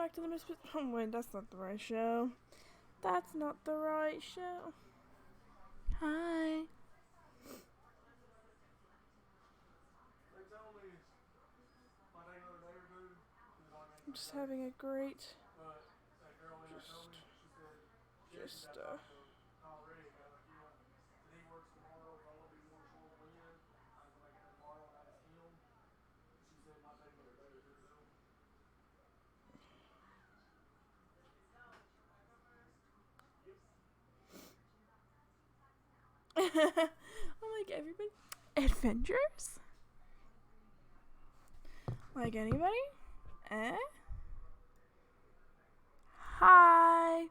back to the Misfits. Oh, wait, that's not the right show. That's not the right show. Hi. I'm just having a great, just I'm like, everybody, Avengers? Like anybody? Eh? Hi.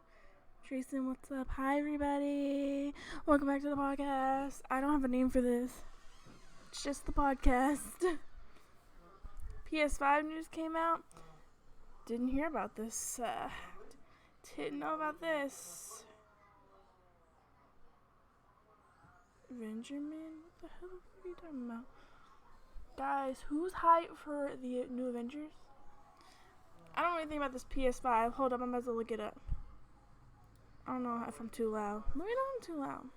Jason, what's up? Hi, everybody. Welcome back to the podcast. I don't have a name for this. It's just the podcast. PS5 news came out. Didn't hear about this. Didn't know about this. Avenger Man? What the hell are you talking about? Guys, who's hyped for the new Avengers? I don't know anything about this PS5. Hold up, I'm about to look it up. I don't know if I'm too loud. Let me know if I'm too loud.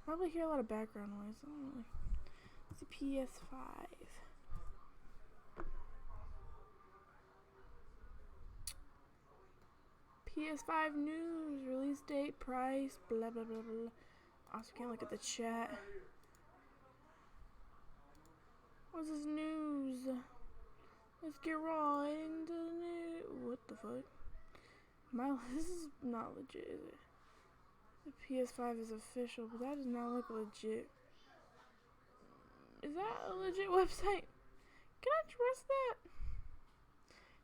Probably hear a lot of background noise. I don't really. It's a PS5. PS5 news, release date, price, blah blah blah blah. Also can't look at the chat. What's this news? Let's get right into the news. What the fuck? This is not legit, is it? The PS5 is official, but that does not look legit. Is that a legit website? Can I trust that?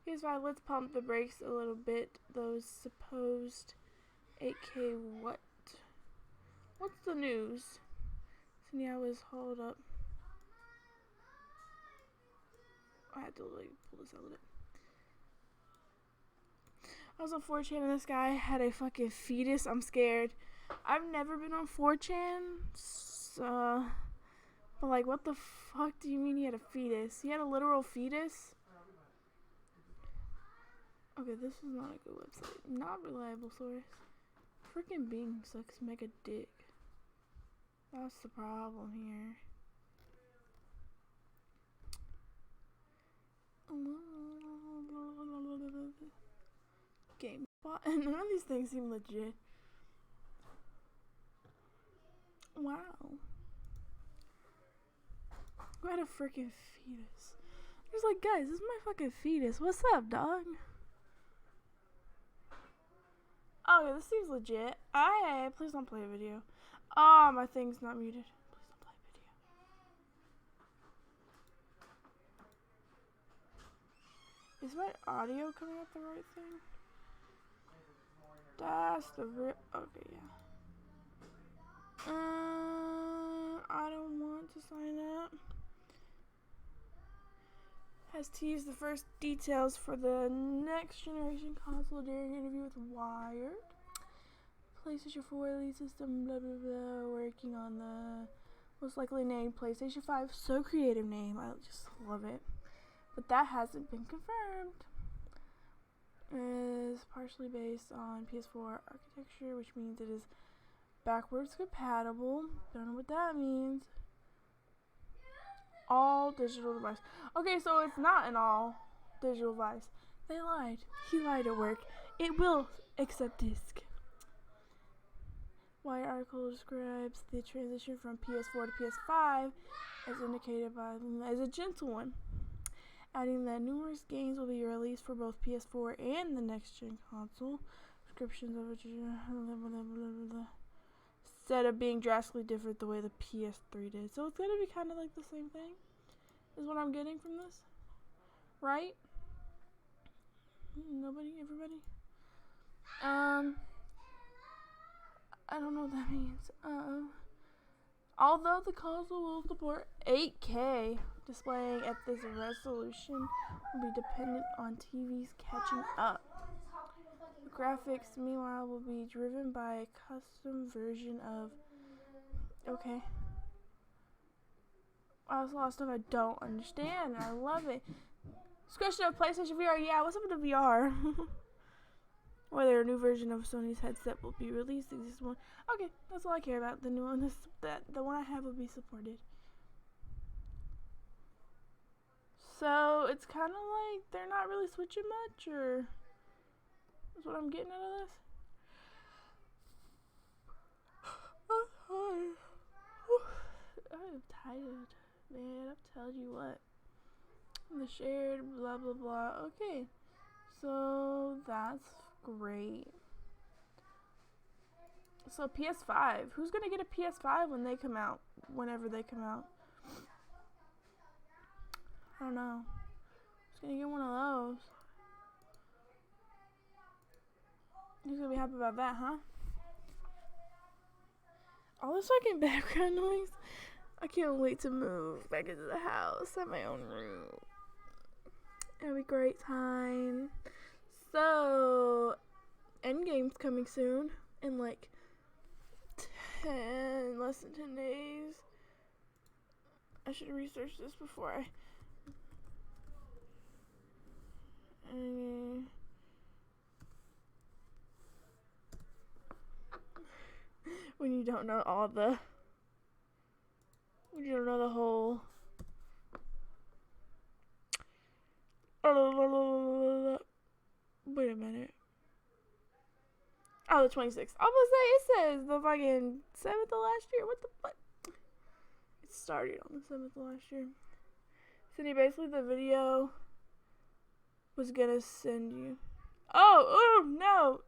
PS5, let's pump the brakes a little bit. Those supposed 8K what? What's the news? Cindy, I was hold up. I had to like pull this out a little bit. I was on 4chan and this guy had a fucking fetus. I'm scared. I've never been on 4chan, so, but like, what the fuck do you mean he had a fetus? He had a literal fetus? Okay, this is not a good website. Not reliable source. Freaking Bing sucks mega dick. That's the problem here. GameSpot. And none of these things seem legit. Wow. Who had a freaking fetus? He's like, guys, this is my fucking fetus. What's up, dog? Okay, this seems legit. Please don't play a video. Oh, my thing's not muted. Please don't play a video. Is my audio coming up the right thing? That's the real. Okay, yeah. I don't want to sign up. Has teased the first details for the next generation console during an interview with Wired. PlayStation 4 release system, blah blah blah, working on the most likely named PlayStation 5. So creative name, I just love it. But that hasn't been confirmed. It is partially based on PS4 architecture, which means it is backwards compatible. Don't know what that means. All digital device. Okay, so it's not an all digital device. They lied. He lied at work. It will accept disc. Wire article describes the transition from PS4 to PS5 as indicated by as a gentle one, adding that numerous games will be released for both PS4 and the next gen console. Descriptions of it instead of being drastically different the way the PS3 did. So it's gonna be kind of like the same thing, is what I'm getting from this, right? Nobody, everybody. I don't know what that means. Although the console will support 8K, displaying at this resolution will be dependent on TVs catching up. The graphics, meanwhile, will be driven by a custom version of. Okay. Wow, that's a lot of stuff I don't understand. I love it. Question of PlayStation VR. Yeah, what's up with the VR? Whether a new version of Sony's headset will be released. This one. Okay, that's all I care about. The new one, the one I have will be supported. So it's kind of like they're not really switching much, or that's what I'm getting out of this. I'm tired, man. I'm telling you what. The shared blah blah blah. Okay, so that's great. So PS5. Who's gonna get a PS5 when they come out? Whenever they come out. I don't know. Who's gonna get one of those? Who's gonna be happy about that, huh? All this fucking background noise. I can't wait to move back into the house, have my own room. It'll be a great time. So, endgame's coming soon in like less than 10 days. I should research this before I. When you don't know all the. When you don't know the whole. Wait a minute. Oh, the 26th. I was gonna say, it says the fucking 7th of last year. What the fuck? It started on the 7th of last year. So basically the video was gonna send you. Oh no.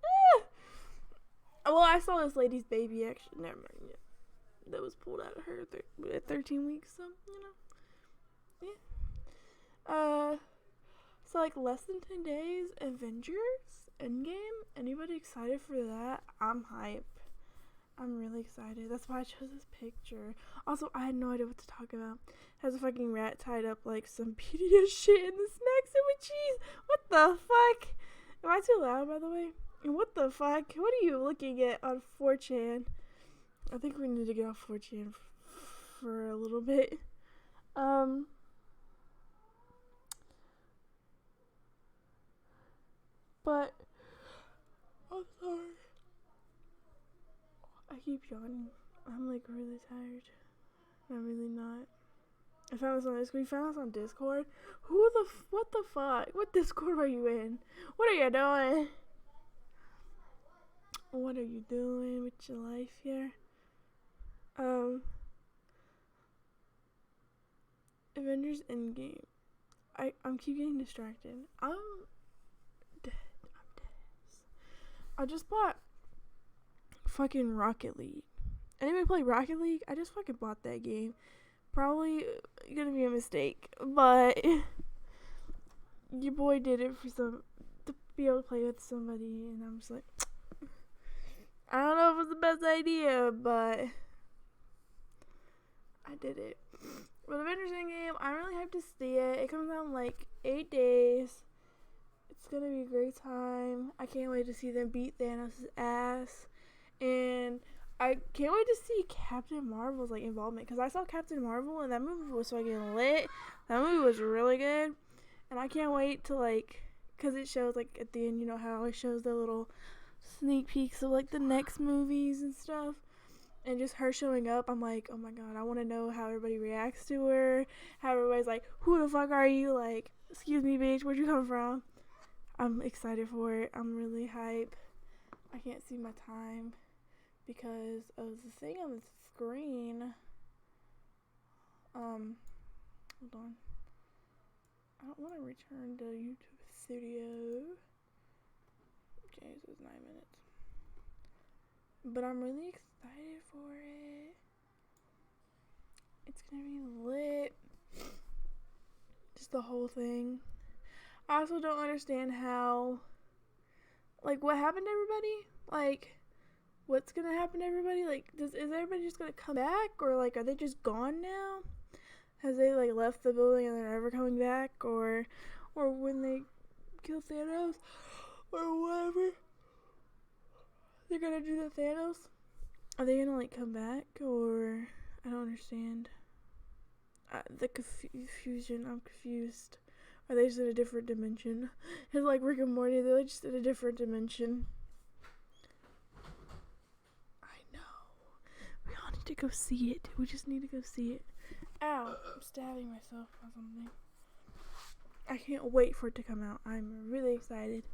Well, I saw this lady's baby actually. Never mind. Yeah. That was pulled out of her at 13 weeks. So, you know. Yeah. So like less than 10 days, Avengers, Endgame. Anybody excited for that? I'm hype. I'm really excited. That's why I chose this picture. Also, I had no idea what to talk about. Has a fucking rat tied up like some PDS shit and the smacks it with cheese. What the fuck? Am I too loud, by the way? What the fuck? What are you looking at on 4chan? I think we need to get off 4chan for a little bit. But I'm sorry. I keep yawning. I'm like really tired. I'm really not. I found this on Discord. We found this on Discord. What the fuck? What Discord are you in? What are you doing? What are you doing with your life here? Avengers Endgame. I'm keep getting distracted. I'm dead. I just bought fucking Rocket League. Anybody play Rocket League? I just fucking bought that game. Probably gonna be a mistake, but your boy did it to be able to play with somebody, and I'm just like, I don't know if it was the best idea, but I did it. But Avengers Endgame, I'm really hyped to see it. It comes out in like 8 days. It's gonna be a great time. I can't wait to see them beat Thanos' ass, and I can't wait to see Captain Marvel's like involvement, because I saw Captain Marvel and that movie was fucking lit. That movie was really good, and I can't wait to like, because it shows like at the end, you know how it shows the little sneak peeks of like the next movies and stuff, and just her showing up. I'm like, oh my god, I want to know how everybody reacts to her, how everybody's like, who the fuck are you, like, excuse me bitch, where'd you come from? I'm excited for it. I'm really hype. I can't see my time because of the thing on the screen. Hold on. I don't want to return to YouTube Studio. Okay, so it's 9 minutes. But I'm really excited for it. It's gonna be lit. Just the whole thing. I also don't understand how, like, what happened to everybody? Like, what's gonna happen to everybody? Like, is everybody just gonna come back? Or, like, are they just gone now? Has they, like, left the building and they're never coming back? Or when they kill Thanos? Or whatever? They're gonna do the Thanos? Are they gonna, like, come back? Or, I don't understand. The confusion, I'm confused. Or they just in a different dimension. It's like Rick and Morty, they're just in a different dimension. I know. We all need to go see it. We just need to go see it. Ow, I'm stabbing myself on something. I can't wait for it to come out. I'm really excited.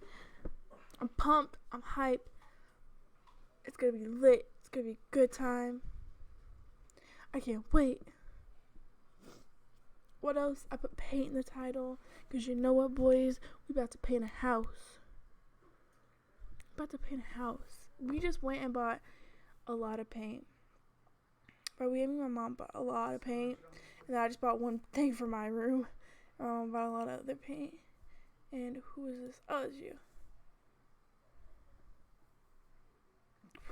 I'm pumped. I'm hyped. It's gonna be lit. It's gonna be a good time. I can't wait. What else? I put paint in the title. Because you know what, boys? We about to paint a house. About to paint a house. We just went and bought a lot of paint. But me and my mom bought a lot of paint. And then I just bought one thing for my room. Bought a lot of other paint. And who is this? Oh, it's you.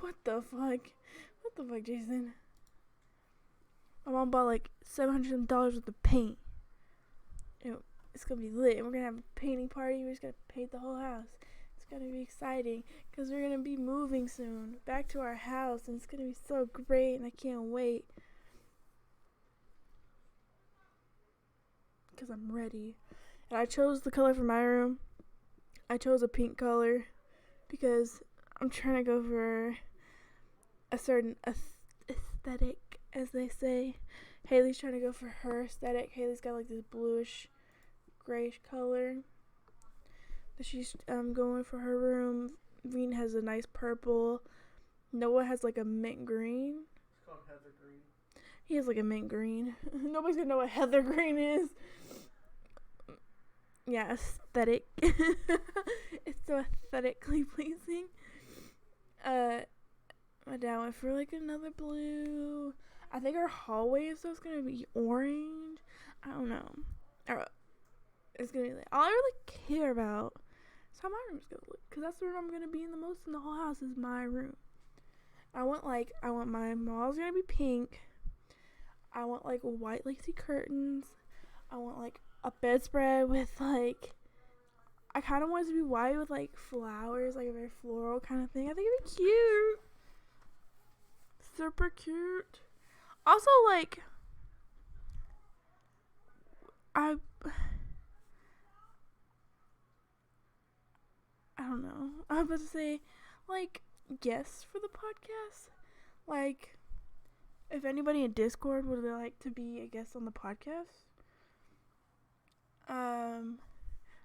What the fuck? What the fuck, Jason? My mom bought like $700 worth of paint. It's gonna be lit. And we're gonna have a painting party. We're just gonna paint the whole house. It's gonna be exciting because we're gonna be moving soon back to our house, and it's gonna be so great. And I can't wait because I'm ready. And I chose the color for my room. I chose a pink color because I'm trying to go for a certain aesthetic, as they say. Haley's trying to go for her aesthetic. Haley's got like this bluish, grayish color that she's going for her room. Veen has a nice purple. Noah has like a mint green. It's called heather green. He has like a mint green. Nobody's gonna know what heather green is. Yeah, aesthetic. It's so aesthetically pleasing. My dad went for like another blue. I think our hallway is just gonna be orange. I don't know. It's gonna be like all I really care about is how my room's gonna look, because that's the room I'm gonna be in the most in the whole house is my room. I want my walls gonna be pink. I want like white lacy curtains. I want like a bedspread with like, I kind of want it to be white with like flowers, like a very floral kind of thing. I think it'd be cute. Super cute. Also, like, I don't know. I was about to say, like, guests for the podcast. Like, if anybody in Discord would like to be a guest on the podcast. I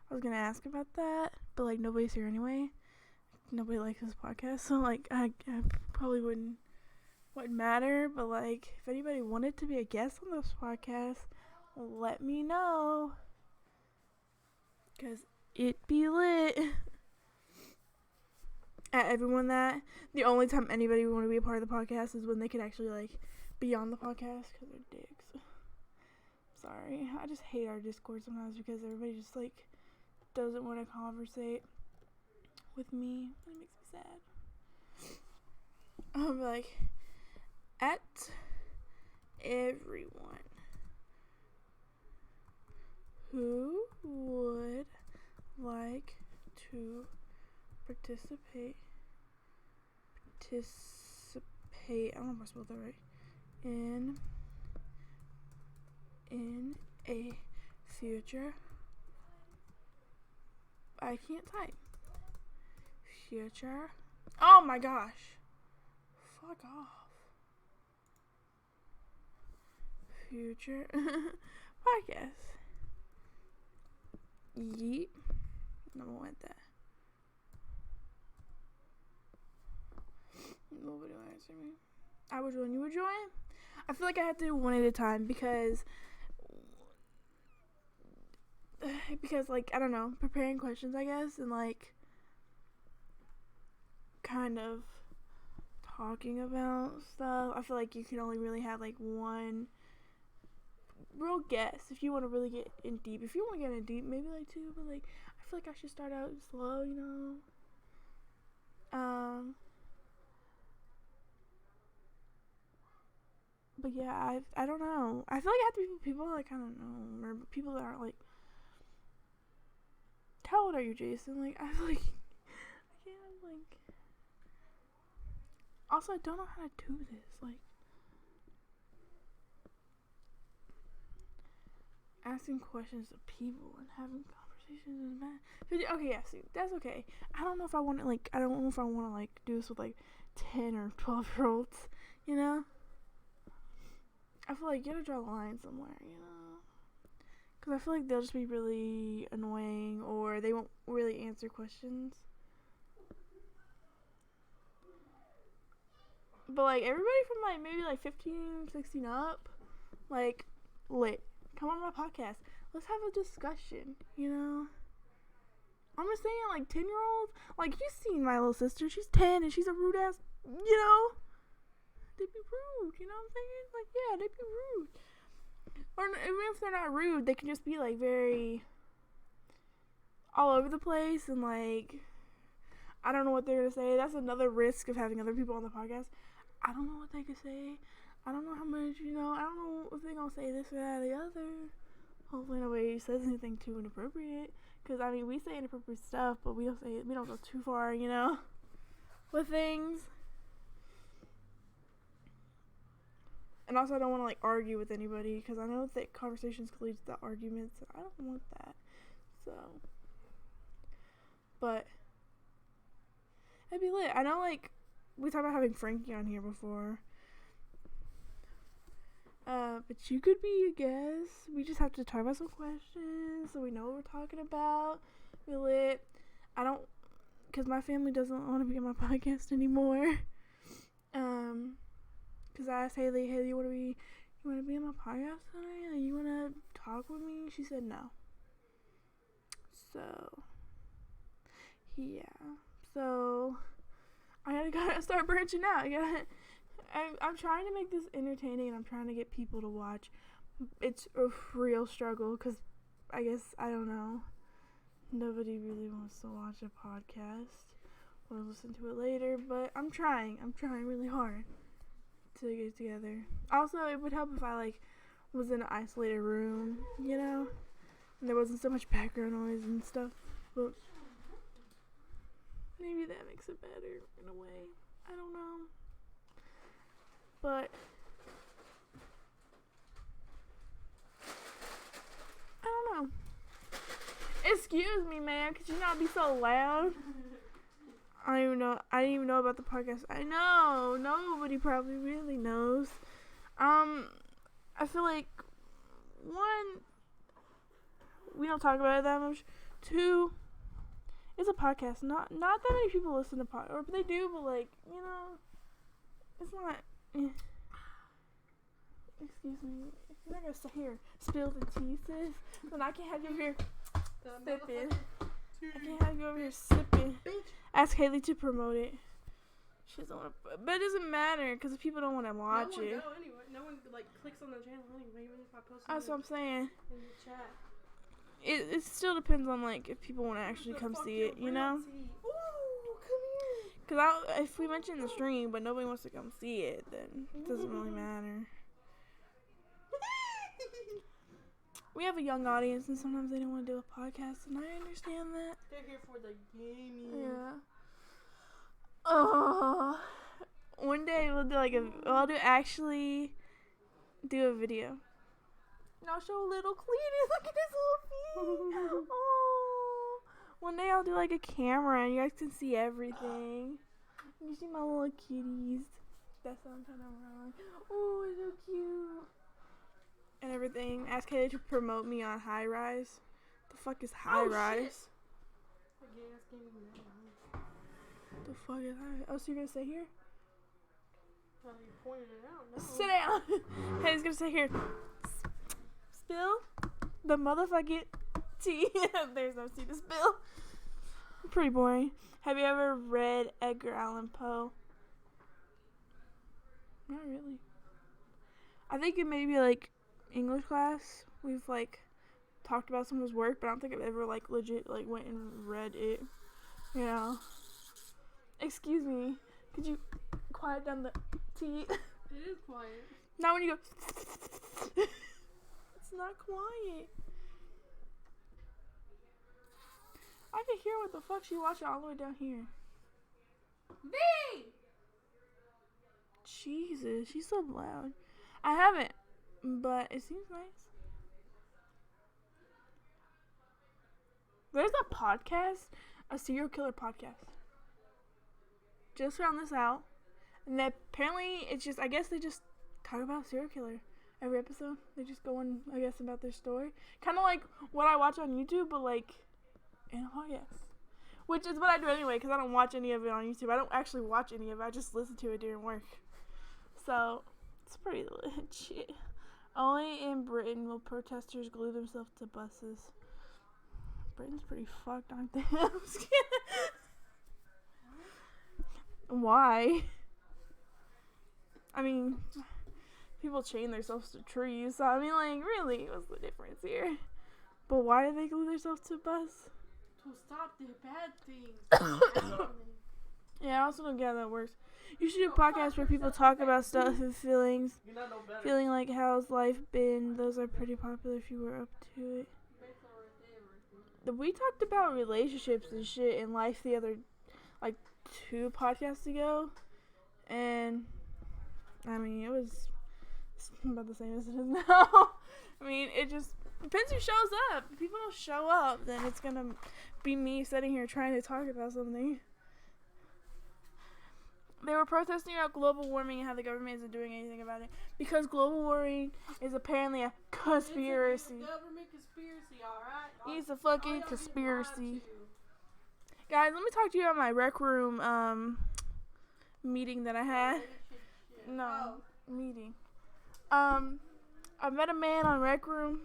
was gonna ask about that, but like nobody's here anyway. Nobody likes this podcast, so like I probably wouldn't matter. But like, if anybody wanted to be a guest on this podcast, let me know, cause it be lit. At everyone that the only time anybody would want to be a part of the podcast is when they could actually like be on the podcast, cause they're dicks. Sorry, I just hate our Discord sometimes because everybody just like doesn't want to conversate with me. It makes me sad. I'm like, at everyone who would like to participate, I don't know if I spelled that right, in a future, I can't type, future, oh my gosh, fuck off, future podcast, yeet, no one want that, nobody will answer me. I would join, you would join? I feel like I have to do one at a time because like, I don't know, preparing questions, I guess, and like kind of talking about stuff. I feel like you can only really have like one real guess if you want to really get in deep. If you want to get in deep, maybe like two, but like I feel like I should start out slow, you know. But yeah, I don't know. I feel like I have to be people like, I don't know, or people that aren't like, how old are you, Jason? Like, I feel like I can't like. Also, I don't know how to do this. Like, asking questions to people and having conversations is bad. Okay, yeah, see, that's okay. I don't know if I want to do this with like 10 or 12-year-olds, you know? I feel like you gotta draw the line somewhere, you know? Because I feel like they'll just be really annoying or they won't really answer questions. But like everybody from like maybe like 15, 16 up, like lit. Come on my podcast. Let's have a discussion, you know? I'm just saying, like, 10-year-olds, like, you've seen my little sister. She's 10, and she's a rude ass, you know? They be rude, you know what I'm saying? Like, yeah, they be rude. Or even if they're not rude, they can just be, like, very all over the place, and, like, I don't know what they're going to say. That's another risk of having other people on the podcast. I don't know what they could say. I don't know how much, you know, I don't know if they're going to say this or that or the other. Hopefully nobody says anything too inappropriate. Because, I mean, we say inappropriate stuff, but we don't go too far, you know, with things. And also, I don't want to, like, argue with anybody, because I know that conversations can lead to arguments, and I don't want that. So, but, it'd be lit. I know, like, we talked about having Frankie on here before. But you could be a guest. We just have to talk about some questions so we know what we're talking about. Be lit. Because my family doesn't want to be on my podcast anymore. Because I asked Haley, you want to be on my podcast tonight? Like, you want to talk with me? She said no. So, yeah. So, I gotta start branching out. I'm trying to make this entertaining, and I'm trying to get people to watch. It's a real struggle, because I guess, I don't know, nobody really wants to watch a podcast or listen to it later, but I'm trying really hard to get together. Also, it would help if I, like, was in an isolated room, you know, and there wasn't so much background noise and stuff, but maybe that makes it better in a way. I don't know. But I don't know. Excuse me, man. Could you not be so loud? I didn't even know about the podcast. I know. Nobody probably really knows. I feel like, one, we don't talk about it that much. Two, it's a podcast. Not that many people listen to podcasts. Or they do, but, like, you know, it's not. Excuse me. If you're not gonna sit here, spill the tea, sis, then I can't have you over here sipping. I can't have you over here sipping. Ask Haley to promote it. She doesn't want to, but it doesn't matter because people don't want to watch it. No one like clicks on the channel anyway, even if I post it. That's what I'm saying. In the chat. It still depends on, like, if people want to actually come see it, you know? Ooh, come here. Because if we mention the stream, but nobody wants to come see it, then it doesn't really matter. We have a young audience, and sometimes they don't want to do a podcast, and I understand that. They're here for the gaming. Yeah. Oh. One day we'll actually do a video. And I'll show little Cletus. Look at his little feet. Oh. One day I'll do, like, a camera, and you guys can see everything. You see my little kitties. That's what I'm trying to run. Oh, it's so cute. And everything. Ask Haley to promote me on High Rise. The fuck is High Rise? The fuck is High Rise? Oh, so you're gonna stay here? Well, you pointed it out. No. Sit down. Haley's gonna stay here. Spill the motherfucking tea. There's no tea to spill. Pretty boring. Have you ever read Edgar Allan Poe? Not really. I think in maybe, like, English class, we've, like, talked about some of his work, but I don't think I've ever, like, legit, like, went and read it, you know. Excuse me, could you quiet down the tea? It is quiet. Not when you go, it's not quiet. I can hear what the fuck she watching all the way down here. V! Jesus, she's so loud. I haven't, but it seems nice. There's a podcast, a serial killer podcast. Just found this out. And that apparently it's just, I guess they just talk about serial killer every episode. They just go on, I guess, about their story. Kind of like what I watch on YouTube, but like in a podcast. Which is what I do anyway, because I don't watch any of it on YouTube. I don't actually watch any of it. I just listen to it during work. So, it's pretty legit. Only in Britain will protesters glue themselves to buses. Britain's pretty fucked, aren't they? I'm just kidding. Why? I mean, people chain themselves to trees. So, I mean, like, really, what's the difference here? But why do they glue themselves to a bus? To stop the bad things. Yeah, I also don't get how that works. You should do podcasts where people talk about stuff and feelings. Feeling like, how's life been? Those are pretty popular if you were up to it. We talked about relationships and shit in life the other, like, 2 podcasts ago. And, I mean, it was about the same as it is now. I mean, it just depends who shows up. If people don't show up, then it's gonna be me sitting here trying to talk about something. They were protesting about global warming and how the government isn't doing anything about it. Because global warming is apparently a conspiracy. It's a government conspiracy, alright? It's a fucking conspiracy. Guys, let me talk to you about my rec room meeting that I had. No, meeting. I met a man on Rec Room,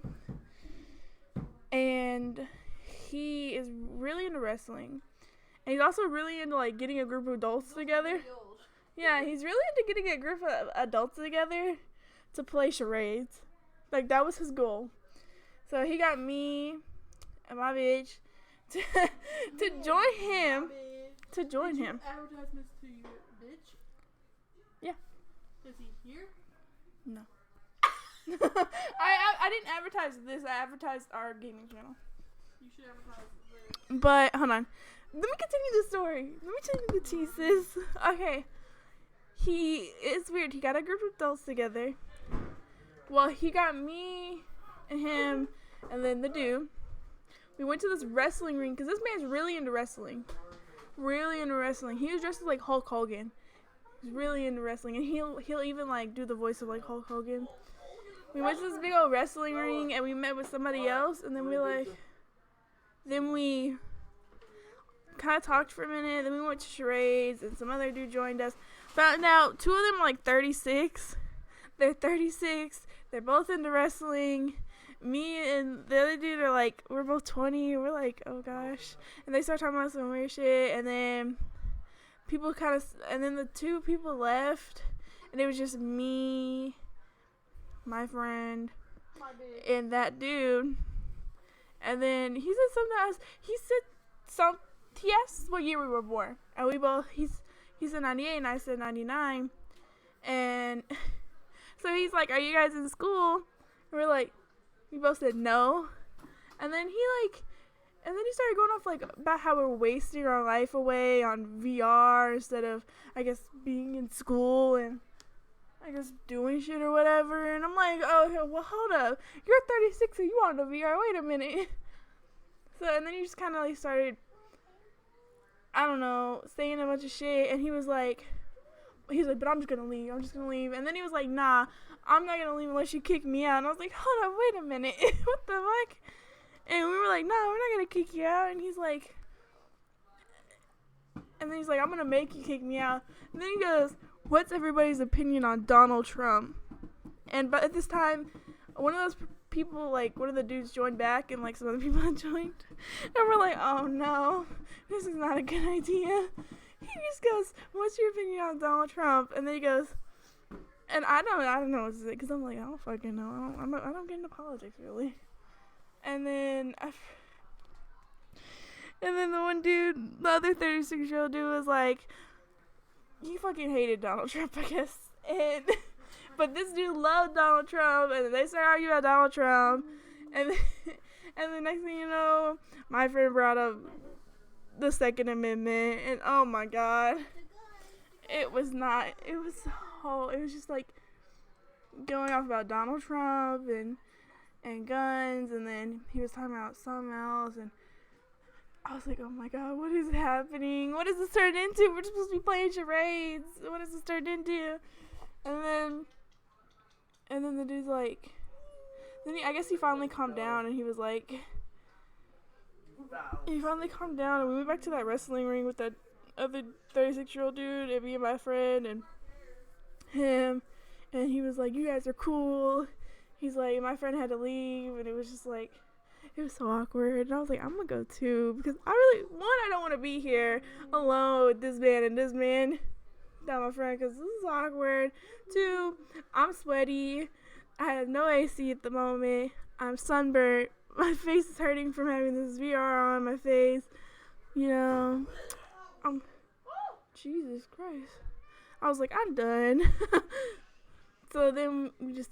and he is really into wrestling. And he's also really into, like, getting a group of adults together. Yeah, he's really into getting a group of adults together to play charades. Like, that was his goal. So he got me and my bitch to join him. To join him. Advertisements to your bitch? Yeah. Is he here? No. I didn't advertise this. I advertised our gaming channel. You should advertise this. But, hold on. Let me continue the story. Let me tell you the tea, sis. Okay. It's weird. He got a group of adults together. Well, he got me and him and then the dude. We went to this wrestling ring because this man's really into wrestling. Really into wrestling. He was dressed as, like, Hulk Hogan. He's really into wrestling. And he'll even, like, do the voice of, like, Hulk Hogan. We went to this big old wrestling ring and we met with somebody else. And then we kind of talked for a minute. Then we went to charades and some other dude joined us. Found out 2 of them are, like, 36. They're 36. They're both into wrestling. Me and the other dude are, like, we're both 20. We're like, oh gosh. And they start talking about some weird shit. And then and then the 2 people left. And it was just me, my friend, and that dude. And then he said something else. He asked what year we were born. And he said 98 and I said 99. And so he's like, are you guys in school? And we're like, we both said no. And then he started going off, like, about how we're wasting our life away on VR instead of, I guess, being in school and, I guess, doing shit or whatever. And I'm like, oh, well, hold up. You're 36 and you want a VR. Wait a minute. So, and then he just kind of, like, started, I don't know, saying a bunch of shit. And he was like, but I'm just going to leave. I'm just going to leave. And then he was like, nah, I'm not going to leave unless you kick me out. And I was like, hold up, wait a minute. What the fuck? And we were like, no, we're not going to kick you out. And then he's like, I'm going to make you kick me out. And then he goes, what's everybody's opinion on Donald Trump? But at this time, one of those people, like, one of the dudes joined back and, like, some other people had joined. And we're like, oh no, this is not a good idea. He just goes, what's your opinion on Donald Trump? And then he goes, and I don't know what to say, because I'm like, I don't fucking know. I don't get into politics, really. And then the one dude, the other 36-year-old dude was like, he fucking hated Donald Trump, I guess. But this dude loved Donald Trump, and they started arguing about Donald Trump. And the next thing you know, my friend brought up the Second Amendment, and oh my god. It was just like going off about Donald Trump and guns, and then he was talking about something else, and I was like, oh my god, what is happening? What does this turn into? We're supposed to be playing charades. What does this turn into? And then the dude's like, I guess he finally calmed down and he was like, he finally calmed down and we went back to that wrestling ring with that other 36-year-old dude and me and my friend and him, and he was like, you guys are cool. He's like, my friend had to leave and it was just like, it was so awkward. And I was like, I'm gonna go too because I don't want to be here alone with this man and this man, not my friend, because this is awkward. 2, I'm sweaty. I have no AC at the moment. I'm sunburnt. My face is hurting from having this VR on my face. You know, Jesus Christ. I was like, I'm done. So then we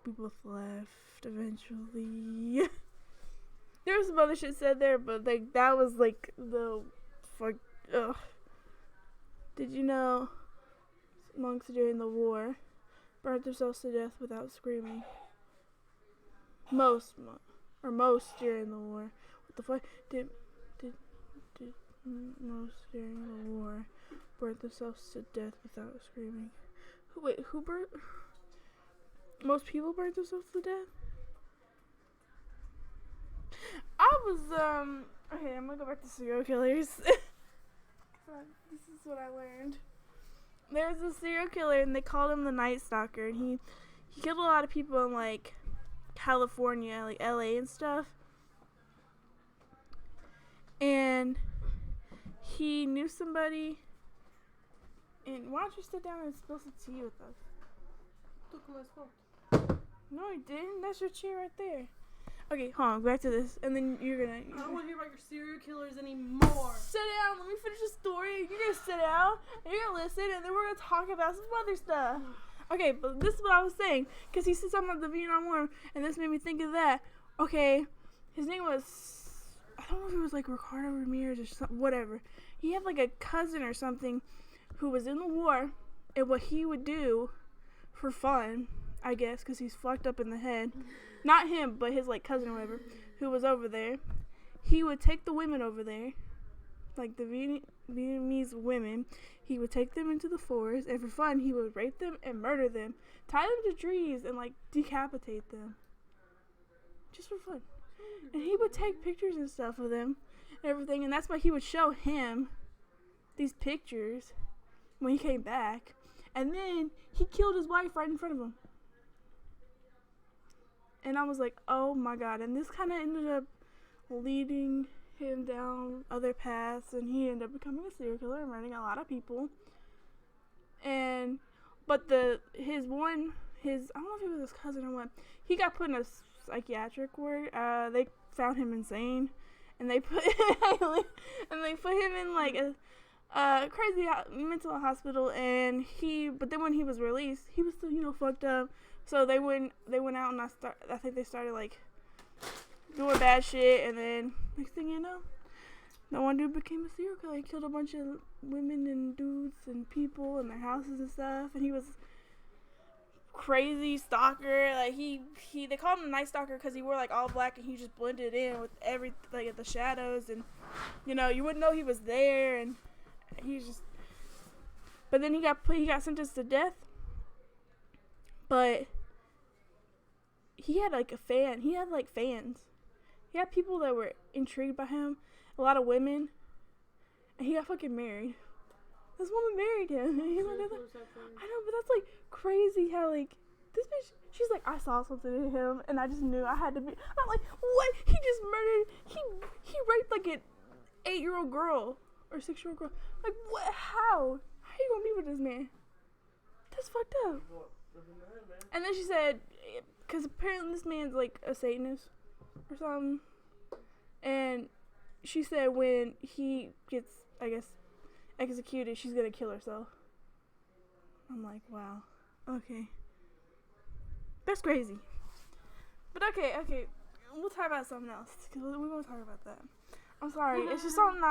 both left eventually. There was some other shit said there, but like that was like the fuck. Ugh. Did you know monks during the war burned themselves to death without screaming? Most during the war. What the fuck? Did most during the war burnt themselves to death without screaming? Who burnt? Most people burnt themselves to death? Okay, I'm gonna go back to serial killers. This is what I learned. There was a serial killer and they called him the Night Stalker, and he killed a lot of people in like California, like LA and stuff. And he knew somebody. And why don't you sit down and spill some tea with us? No, I didn't. That's your chair right there. Okay, hold on. Back to this, and then you're gonna. I don't want to hear about your serial killers anymore. Sit down. Let me finish the story. You're gonna sit down, and you're gonna listen, and then we're gonna talk about some other stuff. Okay, but this is what I was saying, because he said something about the Vietnam War, and this made me think of that. Okay, his name was, I don't know if it was like Ricardo Ramirez or something, whatever. He had like a cousin or something who was in the war, and what he would do for fun, I guess, because he's fucked up in the head. Not him, but his like cousin or whatever, who was over there. He would take the women over there, like the Vietnamese women. He would take them into the forest, and for fun, he would rape them and murder them, tie them to trees, and like decapitate them, just for fun. And he would take pictures and stuff of them, and everything, and that's why he would show him these pictures when he came back, and then he killed his wife right in front of him. And I was like, oh my god. And this kind of ended up leading him down other paths, and he ended up becoming a serial killer and murdering a lot of people. But I don't know if it was his cousin or what, he got put in a psychiatric ward. They found him insane, and they put him in like a crazy mental hospital. But then when he was released, he was still fucked up. So they went out, and I think they started like doing bad shit, and then next thing you know, that one dude became a serial killer. He killed a bunch of women and dudes and people in their houses and stuff, and he was crazy stalker. Like they called him a Night Stalker because he wore like all black, and he just blended in with the shadows, and you wouldn't know he was there, and but then he got sentenced to death. But he had like fans. He had people that were intrigued by him, a lot of women, and he got fucking married. This woman married him. I know, but that's like crazy how like this bitch, she's like, I saw something in him and I just knew I had to be. I'm like, what? He just murdered, he raped like an 8-year-old girl or 6-year-old girl. Like, what? How you gonna be with this man? That's fucked up. And then she said, because apparently this man's like a Satanist or something, and she said when he gets, I guess, executed, she's gonna kill herself. I'm like, wow, okay, that's crazy. But okay, we'll talk about something else, because we won't talk about that. I'm sorry, it's just something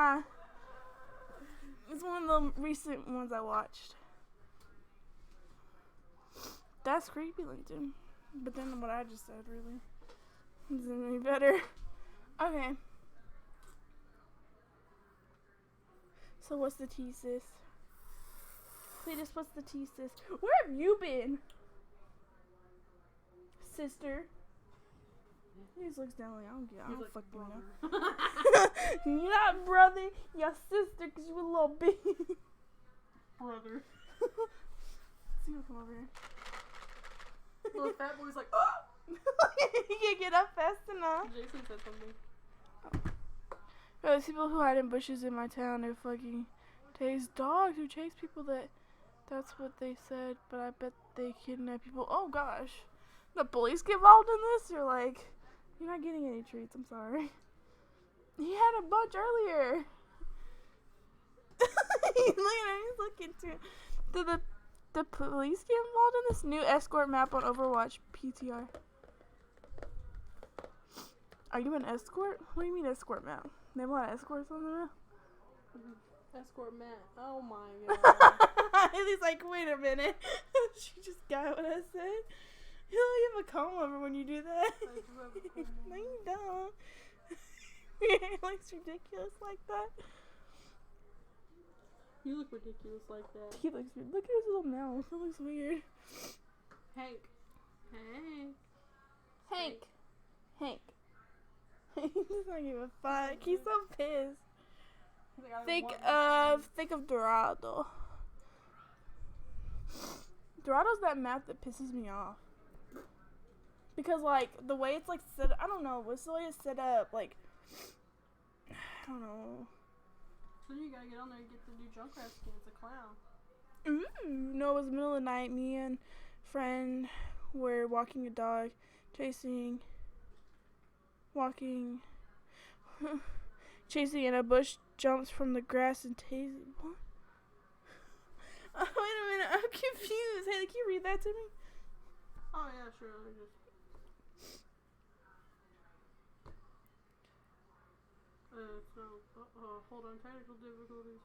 it's one of the recent ones I watched. That's creepy, Linton. But then what I just said really isn't any better. Okay. So what's the tea, sis? Cletus, what's the tea, sis? Where have you been? Sister. He just looks down like, I don't like, fucking brother. know. You're not brother, you're sister, because you a little bit. Brother. See you come over here. Little fat boy's like, oh! He can't get up fast enough. Jason said something. Bro, there's people who hide in bushes in my town. They're fucking chase dogs who chase people. That's what they said, but I bet they kidnap people. Oh gosh. The police get involved in this? You're like, you're not getting any treats, I'm sorry. He had a bunch earlier. He's looking too. Did the police get involved in this new escort map on Overwatch PTR? Are you an escort? What do you mean escort map? They have a lot of escorts on the map? Escort Matt. Oh my god. He's like, wait a minute. She just got what I said. You have a comb over when you do that. I do have a comb over. No, you don't. Your hair looks ridiculous like that. You look ridiculous like that. He looks weird. Look at his little mouth. It looks weird. Hank. Hank. He does not give a fuck. He's so pissed. Think of Dorado. Dorado's that map that pisses me off. Because, like, the way it's, like, set up, I don't know, what's the way it's set up, like, I don't know. So you gotta get on there and get the new Junkrat skin. It's a clown. Ooh, no, it was the middle of the night. Me and friend were walking a dog, chasing, and a bush jumps from the grass and tases. What? Oh, wait a minute, I'm confused. Hey, can you read that to me? Oh yeah, sure. Let me just. Hold on, technical difficulties.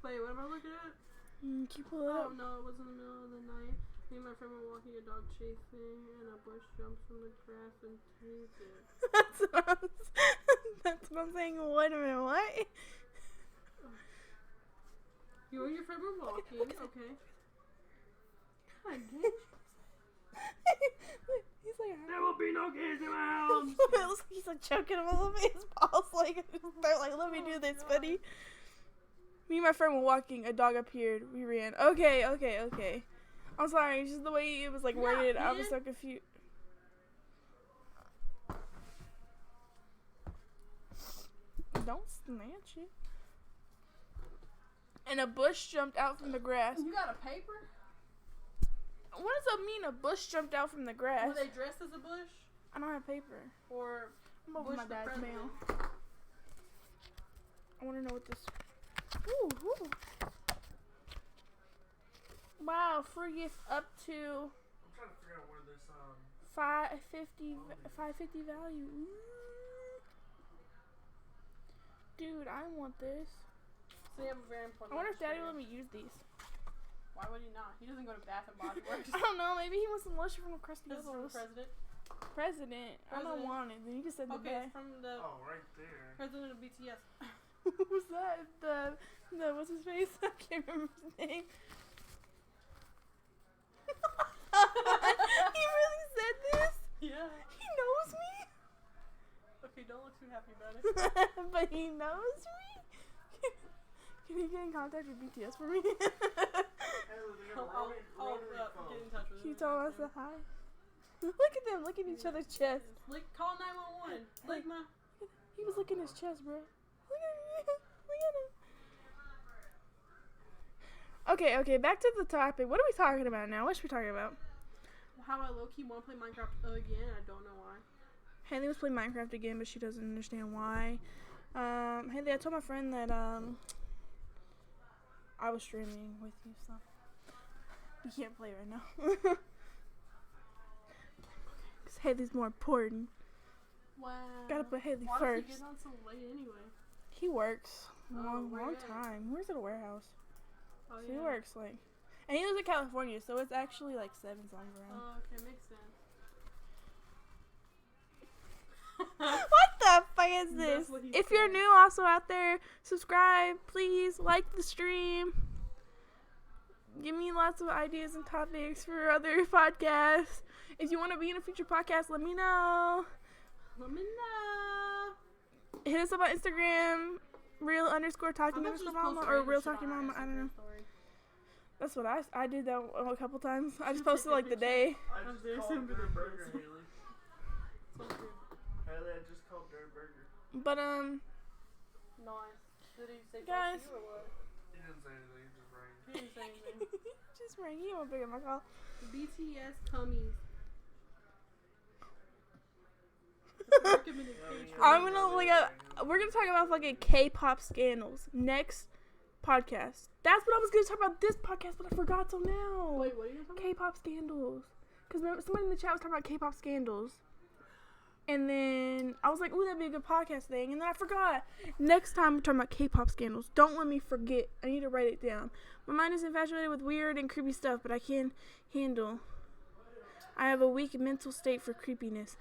Wait, what am I looking at? Can you pull it Oh up? no, it was in the middle of the night. Me and my friend were walking a dog chasing, and a bush jumps from the grass and tased it. That's what I'm saying. Wait a minute, what? You and your friend were walking, okay. God, He's like, there will be no kids around! It looks like he's like choking him a little bit. His balls like, they're like, let me do this, buddy. Me and my friend were walking. A dog appeared. We ran. Okay. I'm sorry. It's just the way it was like worded. I was so confused. Don't snatch it. And a bush jumped out from the grass. You got a paper? What does that mean? A bush jumped out from the grass? Were they dressed as a bush? I don't have paper. Or I'm over Bush my the dad's president? mail. I want to know what this. Ooh. Wow, free gift up to. I'm trying to figure out where this 550 value. Ooh. Dude, I want this. So you have a very important. I wonder if Daddy will let me use these. Why would he not? He doesn't go to Bath and Body Works. I don't know. Maybe he wants some lotion from Krusty This is from the Bubbles. president. I don't want it. Then you can send it Okay, back. it's from the Oh, right there. president of BTS. Who's that? The what's his face? I can't remember his name. He really said this? Yeah. He knows me? Okay, don't look too happy about it. But he knows me? Can he get in contact with BTS for me? I'll get in touch with Can you him. tell us a hi? Look at them. Look at each other's chest. Call 911. Like my. He was licking his chest, bro. Look at him. Okay. Back to the topic. What are we talking about now? What should we talking about? How I low-key want to play Minecraft again. I don't know why. Haley was playing Minecraft again, but she doesn't understand why. Haley, I told my friend that I was streaming with you, so you can't play right now. Because Haley's more important. Wow. Gotta put Haley Why first. does he get on so late anyway? He works long where at? time. Where's at a warehouse? Oh, So he works like, and he lives in California, so it's actually like 7 songs around. Oh, okay, makes sense. What the fuck? fuck is this? That's what he If you're said. new also out there, subscribe, please, like the stream. Give me lots of ideas and topics for other podcasts. If you want to be in a future podcast, let me know. Let me know. Hit us up on Instagram, real_talking_mama or real talking mama. I don't know. That's what I did that a couple times. I just posted like the day. I I'm just very called similar her to burger, this. Haley. So good. Haley, I just called her burger. But Nice. Did he say Guys. fuck you or what? He didn't say anything, he just rang. He didn't say anything. just rang. He won't pick up my call. BTS tummies. I'm gonna we're gonna talk about fucking K-pop scandals next podcast. That's what I was gonna talk about this podcast, but I forgot till now. Wait, what are you talking about? K-pop scandals. Because somebody in the chat was talking about K-pop scandals. And then I was like, ooh, that'd be a good podcast thing. And then I forgot. Next time we're talking about K-pop scandals. Don't let me forget. I need to write it down. My mind is infatuated with weird and creepy stuff, but I can't handle. I have a weak mental state for creepiness.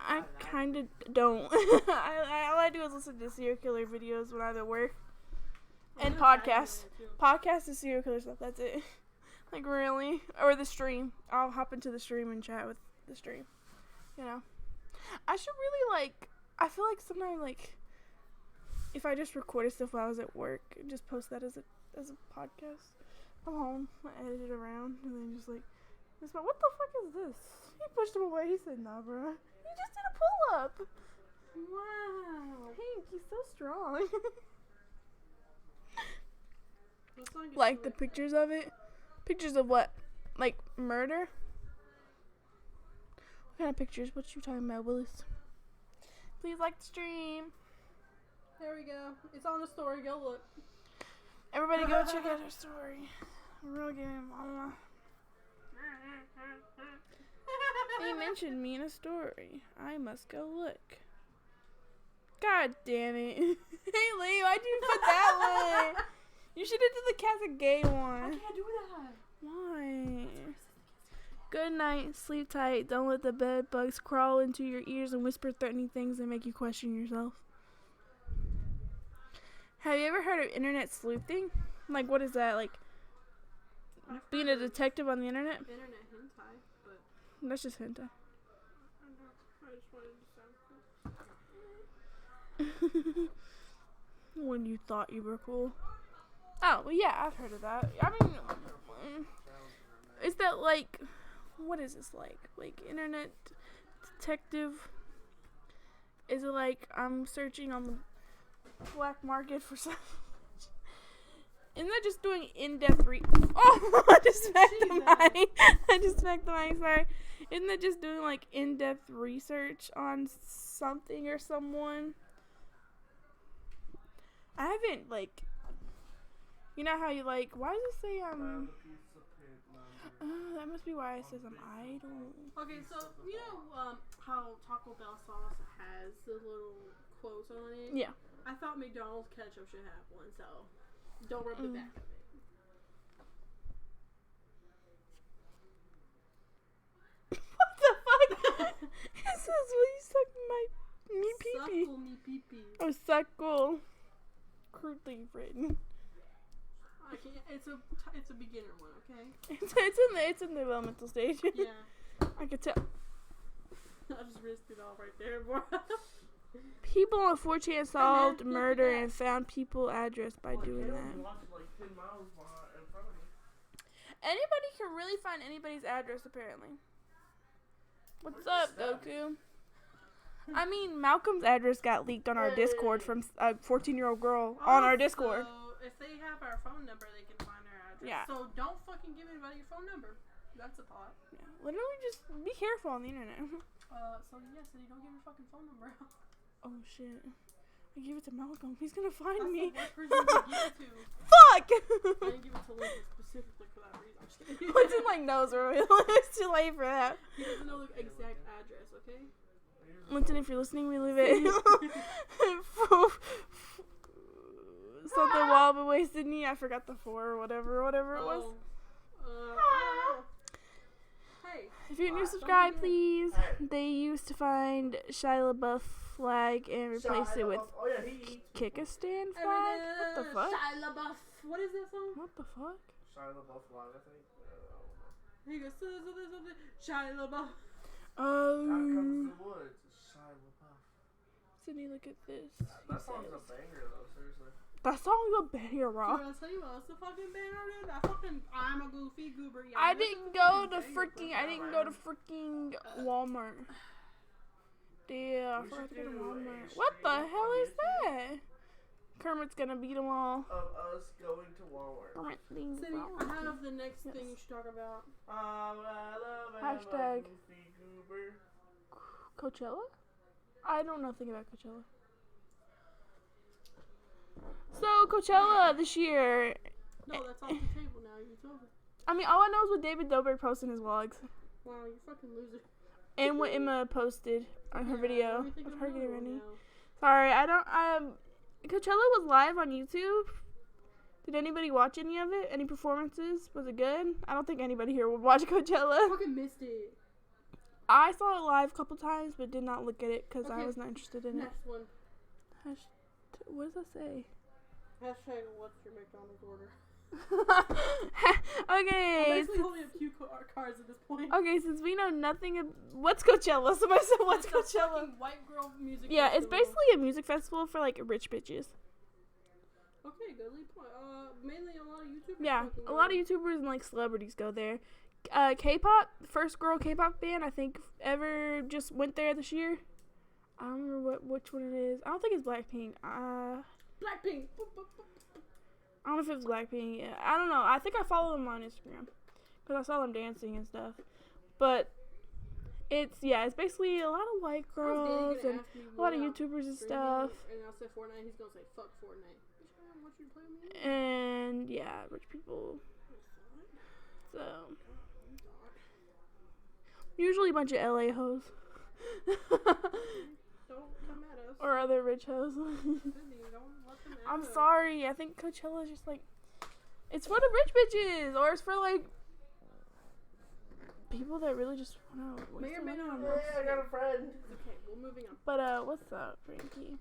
I kind of don't. All I do is listen to serial killer videos when I'm at work. And podcasts. Podcasts and serial killer stuff. That's it. Like, really? Or the stream. I'll hop into the stream and chat with the stream. You know? I should really, I feel like sometimes, if I just recorded stuff while I was at work and just post that as a podcast. I'm home. I edit it around. And then just, what the fuck is this? He pushed him away. He said, nah, bro. You just did a pull-up. Wow. Hank, he's so strong. Like the pictures of it? Pictures of what? Like, murder? What kind of pictures? What you talking about, Willis? Please like the stream. There we go. It's on the story. Go look. Everybody go check out our story. Real game, mama. They mentioned me in a story. I must go look. God damn it. Hey, Lee, why'd you put that one? You should have did the Cat's a Gay one. I can't do that. Why? Good night. Sleep tight. Don't let the bed bugs crawl into your ears and whisper threatening things that make you question yourself. Have you ever heard of internet sleuthing? Like, what is that? Like, being a detective on the internet? Internet hentai, but That's just hentai. I just wanted to sound cool. When you thought you were cool. Oh, well, yeah, I've heard of that. I mean, is that like, what is this like? Like, internet detective? Is it like I'm searching on the black market for something? Isn't that just doing in-depth Oh, I just smacked the mic. I just smacked the mic, sorry. Isn't that just doing like in-depth research on something or someone? I haven't you know how you why does it say that must be why it says I'm idle. Okay, so you know how Taco Bell sauce has the little quotes on it? Yeah. I thought McDonald's ketchup should have one, so don't rub the back of it. What the fuck? It says, will you suck me pee-pee? Suckle me pee-pee. Oh, suckle. Crudely written. I can't, it's a beginner one, okay? It's in the developmental stage. Yeah. I could tell. I just risked it all right there, bro. People on 4chan solved murder and found people address by doing that. Anybody can really find anybody's address, apparently. What's up, Goku? I mean, Malcolm's address got leaked on our Discord from a 14-year-old girl on our Discord. So, if they have our phone number, they can find our address. Yeah. So, don't fucking give anybody your phone number. That's a thought. Yeah. Literally, just be careful on the internet. So don't give your fucking phone number out. Oh, shit. I gave it to Malcolm. He's gonna find That's me. the worst person to give it to. Fuck! I didn't give it to Lincoln specifically for that reason. I'm just kidding. What's in nose really? It's too late for that. He doesn't know the exact address, okay? Linton, if you're listening, we leave it. Something while but wasted me. I forgot the 4 or whatever it was. I don't know. Hey. If you're new, subscribe, please. They used to find Shia LaBeouf flag and replace it with Oh yeah, he eats people. Kyrgyzstan flag? What the fuck? Shia LaBeouf. What is that song? What the fuck? Shia LaBeouf live, I think. He goes, something. Shia LaBeouf. Out comes the woods. Shia LaBeouf. Sydney, look at this. That song's a banger though, seriously. That song's a banger, bro. I'll tell you what, it's a fucking banger, dude. That fucking I'm a goofy goober. Yeah, I didn't go to freaking Walmart. Yeah, I forgot to go to Walmart. What the hell is that? Kermit's gonna beat them all. Of us going to Walmart. Kermit being City, I have the next thing you should talk about. Hashtag Coachella? I don't know nothing about Coachella. So, Coachella this year. No, that's off the table now. You told it. I mean, all I know is what David Dobrik posted in his vlogs. Wow, you fucking loser. And what Emma posted on her video What do you think of her getting another one ready. now? Sorry, I don't. Coachella was live on YouTube. Did anybody watch any of it? Any performances? Was it good? I don't think anybody here would watch I Coachella. fucking missed it. I saw it live a couple times, but did not look at it because I Okay, was not interested in it. Next one. What does that say? Hashtag what's your McDonald's order? I'm Okay. basically holding up cue cards at this point. Okay, since we know nothing of what's Coachella, somebody said what's It's a Coachella? fucking white girl music Yeah, it's festival. basically a music festival for like rich bitches. Okay, good lead point. Mainly a lot of YouTubers. Yeah, fucking a go lot of there. YouTubers and like celebrities go there. K-pop, first girl K-pop band I think ever just went there this year. I don't remember which one it is. I don't think it's Blackpink. Blackpink. Boop, boop, boop. I don't know if it's Blackpink. I don't know. I think I follow them on Instagram because I saw them dancing and stuff. But it's basically a lot of white girls and a lot of YouTubers and stuff. And I'll say Fortnite. He's gonna say fuck Fortnite. I want you to play with me. And yeah, rich people. So usually a bunch of LA hoes. Don't come at us. Or other rich hoes. Sydney, don't let them at I'm us. sorry. I think Coachella is just like, it's for the rich bitches, or it's for like people that really just want to. May or may not. Hey, I got a friend. Okay, well, moving on. But what's up, Frankie?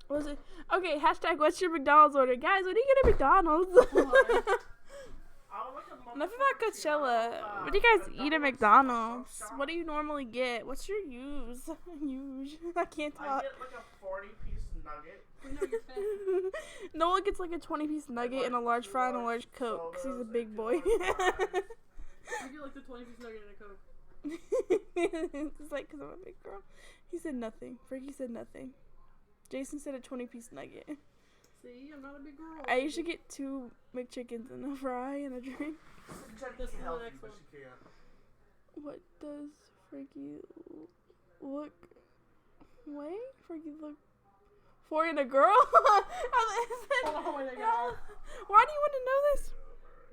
What was it? Okay, hashtag what's your McDonald's order, guys? What do you get at McDonald's? Enough about Coachella. What do you guys eat at McDonald's? What do you normally get? What's your use? I can't I talk. get like a 40-piece nugget. We know you're fat. Noah gets like a 20-piece nugget and a large fry and a large Coke because he's a big boy. I get like the 20-piece nugget and a Coke. It's like because I'm a big girl. He said nothing. Frankie said nothing. Jason said a 20-piece nugget. See, I'm not a big girl. I usually get 2 McChickens and a fry and a drink. This is the next one. What does Frankie look? Wait, Frankie look for in a girl? Oh, wait, I got it. Why do you want to know this?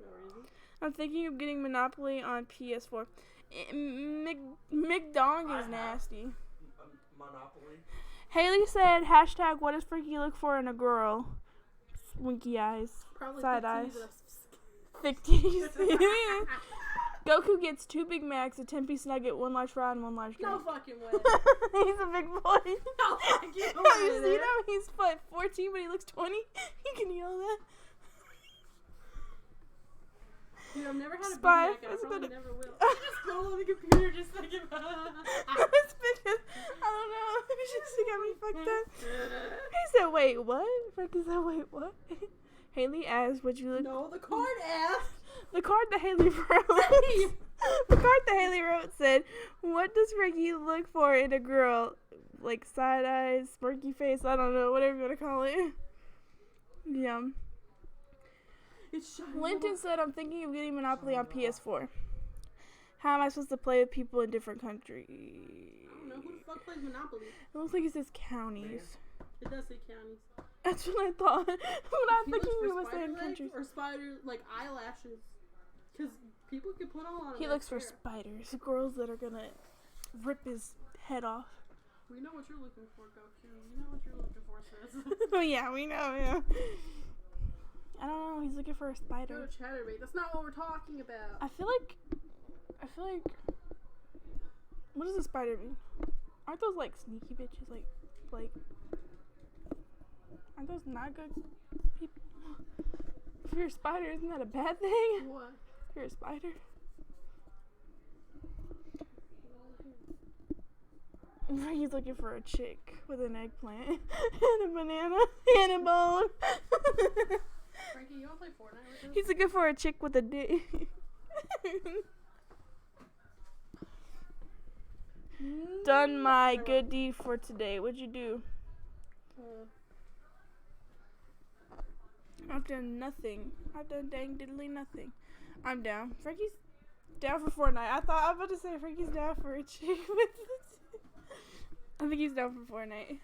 No reason. I'm thinking of getting Monopoly on PS4. McDong is nasty. Monopoly. Haley said, hashtag what does Frankie look for in a girl? Winky eyes. Probably Side 15 eyes. that I've- Thick titties. Goku gets 2 Big Macs, a 10-piece nugget, 1 large fry, and 1 large drink. No fucking way. He's a big boy. No fucking way. Have you seen him? He's what, 14, but he looks 20? He can yell that. Dude, I've never had a Big Spy. Mac and I It's probably been- never will. I just go on the computer just thinking about It's because, I don't know. She just got me fucked up. He said, wait, what? Frankie said, wait, what? Haley asked what you look. No, the card asked. The card that Haley wrote. The card that Haley wrote said, what does Frankie look for in a girl? Like side eyes, smirky face, I don't know, whatever you want to call it. Yeah. It's shiny. Linton said, I'm thinking of getting Monopoly on PS4. How am I supposed to play with people in different countries? I don't know who the fuck plays Monopoly. It looks like it says counties. It does say counties. That's what I thought. But I'm He thinking looks we for were spider saying legs countries. or spider like eyelashes. Because people can put on a lot of He looks for mascara. spiders. Girls that are gonna rip his head off. We know what you're looking for, Goku. You know what you're looking for, sis. Oh yeah, we know, yeah. I don't know, he's looking for a Go spider. chatterbait. That's not what we're talking about. I feel like what does a spider mean? Aren't those like sneaky bitches? Like, aren't those not good people? If you're a spider, isn't that a bad thing? What? If you're a spider. He's looking for a chick with an eggplant and a banana and a bone. Frankie, you wanna play Fortnite with us? He's looking for a chick with a dick. Done my good deed for today. What'd you do? I've done nothing. I've done dang diddly nothing. I'm down. Frankie's down for Fortnite. I thought I was about to say Frankie's down for a chick with I think he's down for Fortnite.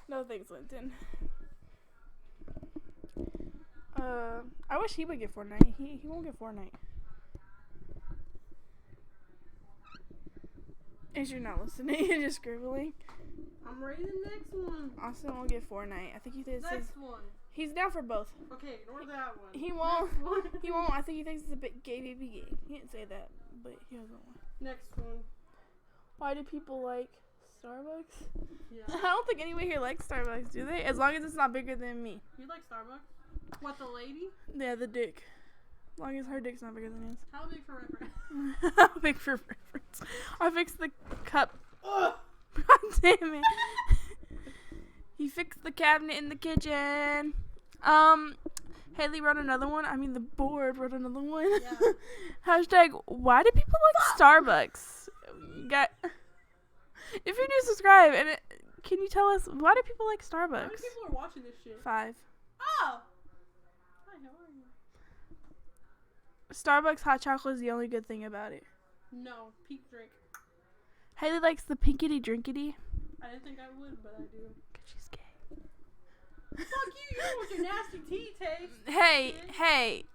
No thanks, Linton. I wish he would get Fortnite. He won't get Fortnite. As you're not listening, you're just scribbling. I'm ready the next one. Austin won't get Fortnite. I think he thinks Next one. he's down for both. Okay, ignore that one. He won't. Next one. He won't. I think he thinks it's a bit gay baby game. He didn't say that, but he doesn't want. Next one. Why do people like Starbucks? Yeah. I don't think anyone here likes Starbucks, do they? As long as it's not bigger than me. You like Starbucks? What, the lady? Yeah, the dick. As long as her dick's not bigger than his. How big for reference? How big for reference? I fixed the cup. Ugh. God damn it. He fixed the cabinet in the kitchen. Haley wrote another one. I mean, the board wrote another one. Yeah. Hashtag, why do people like Starbucks? If you're new, subscribe. And can you tell us, why do people like How many Starbucks? people are watching this shit? 5. Oh! Hi, how are you? Starbucks hot chocolate is the only good thing about it. No, peak drink. Haley likes the pinkity drinkity. I didn't think I would, but I do. Because she's gay. Fuck you, you know what your nasty tea tastes. Hey, bitch. hey.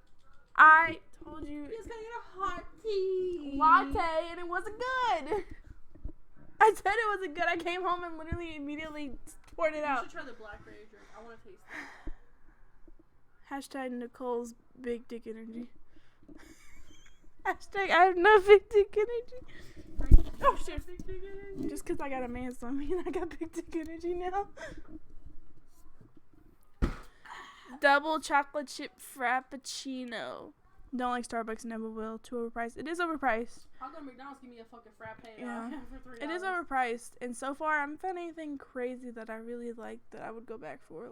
I told you. You just gotta get a hot tea. Latte and it wasn't good. I said it wasn't good. I came home and literally immediately poured it You out. should try the blackberry drink. I want to taste that. Hashtag Nicole's big dick energy. Hashtag I have no big dick energy. Oh shit. Just because I got a man don't mean I got big dick energy now. Double chocolate chip frappuccino. Don't like Starbucks, never will. Too overpriced. It is overpriced. I'll go to McDonald's, give me a fucking frappe Yeah. for $3. It is overpriced. And so far, I haven't found anything crazy that I really like that I would go back for.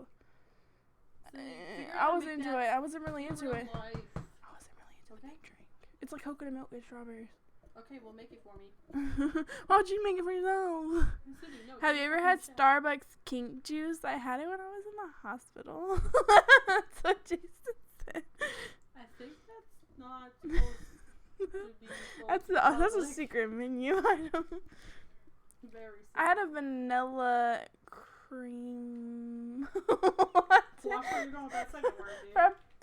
I was into it. I wasn't really into it. I wasn't really into the big drink. It's like coconut milk and strawberries. Okay, well, make it for me. Why don't you make it for yourself? Instead of no, Have give you me ever a had shot. Starbucks King Juice? I had it when I was in the hospital. That's what Jason said. I think that's not supposed to be That's a public. secret menu. I don't. Very I had a secret. vanilla cream. What? Watch where you're going with that second word, dude.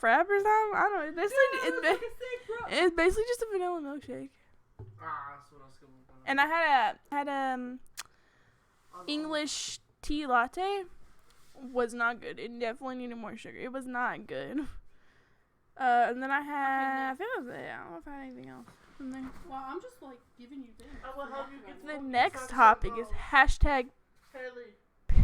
Frap or something? I don't know. It's basically, Dude, it's, that was fucking sick, bro. it's basically just a vanilla milkshake. That's what I was going for. And I had English tea latte. Was not good. It definitely needed more sugar. It was not good. And then I had, I think that was it. I don't know if I had anything else from there. Well, I'm just like giving you this. I will help you get The Focus next on topic some is goals. hashtag. Haley,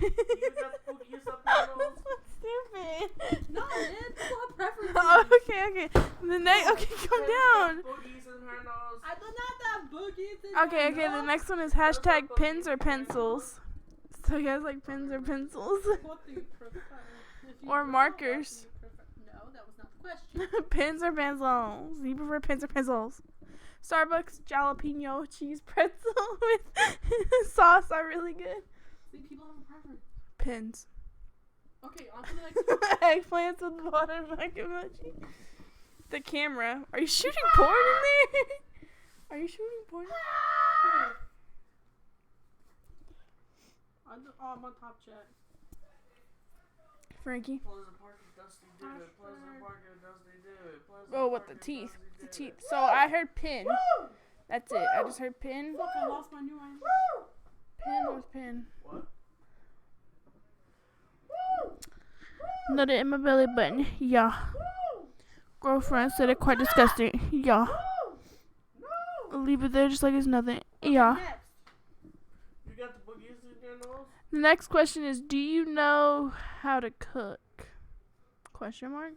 you got Focus on handles. Stupid. No, man. People have preferences. Oh, okay. The next, okay, calm down. Boogies and handles. I did not have boogies in Okay, my the nose. next one is hashtag pins or pencils. So you guys like pins or pencils? What do you prefer? If you Or don't, markers. what do you prefer? No, that was not the question. Pins or pencils? You prefer pins or pencils? Starbucks jalapeno cheese pretzel with sauce are really good. See, people have a preference. Pins. Okay, on to the next one. Eggplants with watermark emoji. The camera. Are you shooting porn in there? Are you shooting porn? I'm on top chat. Frankie. Pleasant Park and Dusty did it. Pleasant Park and Dusty did it. Pleasant Oh, with Park the and teeth. Dusty The did teeth. it. So I heard pin. Woo! That's it. I just heard pin. Fuck, I lost my new ID. Pin or pin? What? Nut it in my belly button. Yeah. Girlfriend said it quite disgusting. Yeah. No! Leave it there just like it's nothing. Yeah. Next. You got the The next question is, do you know how to cook? Question mark.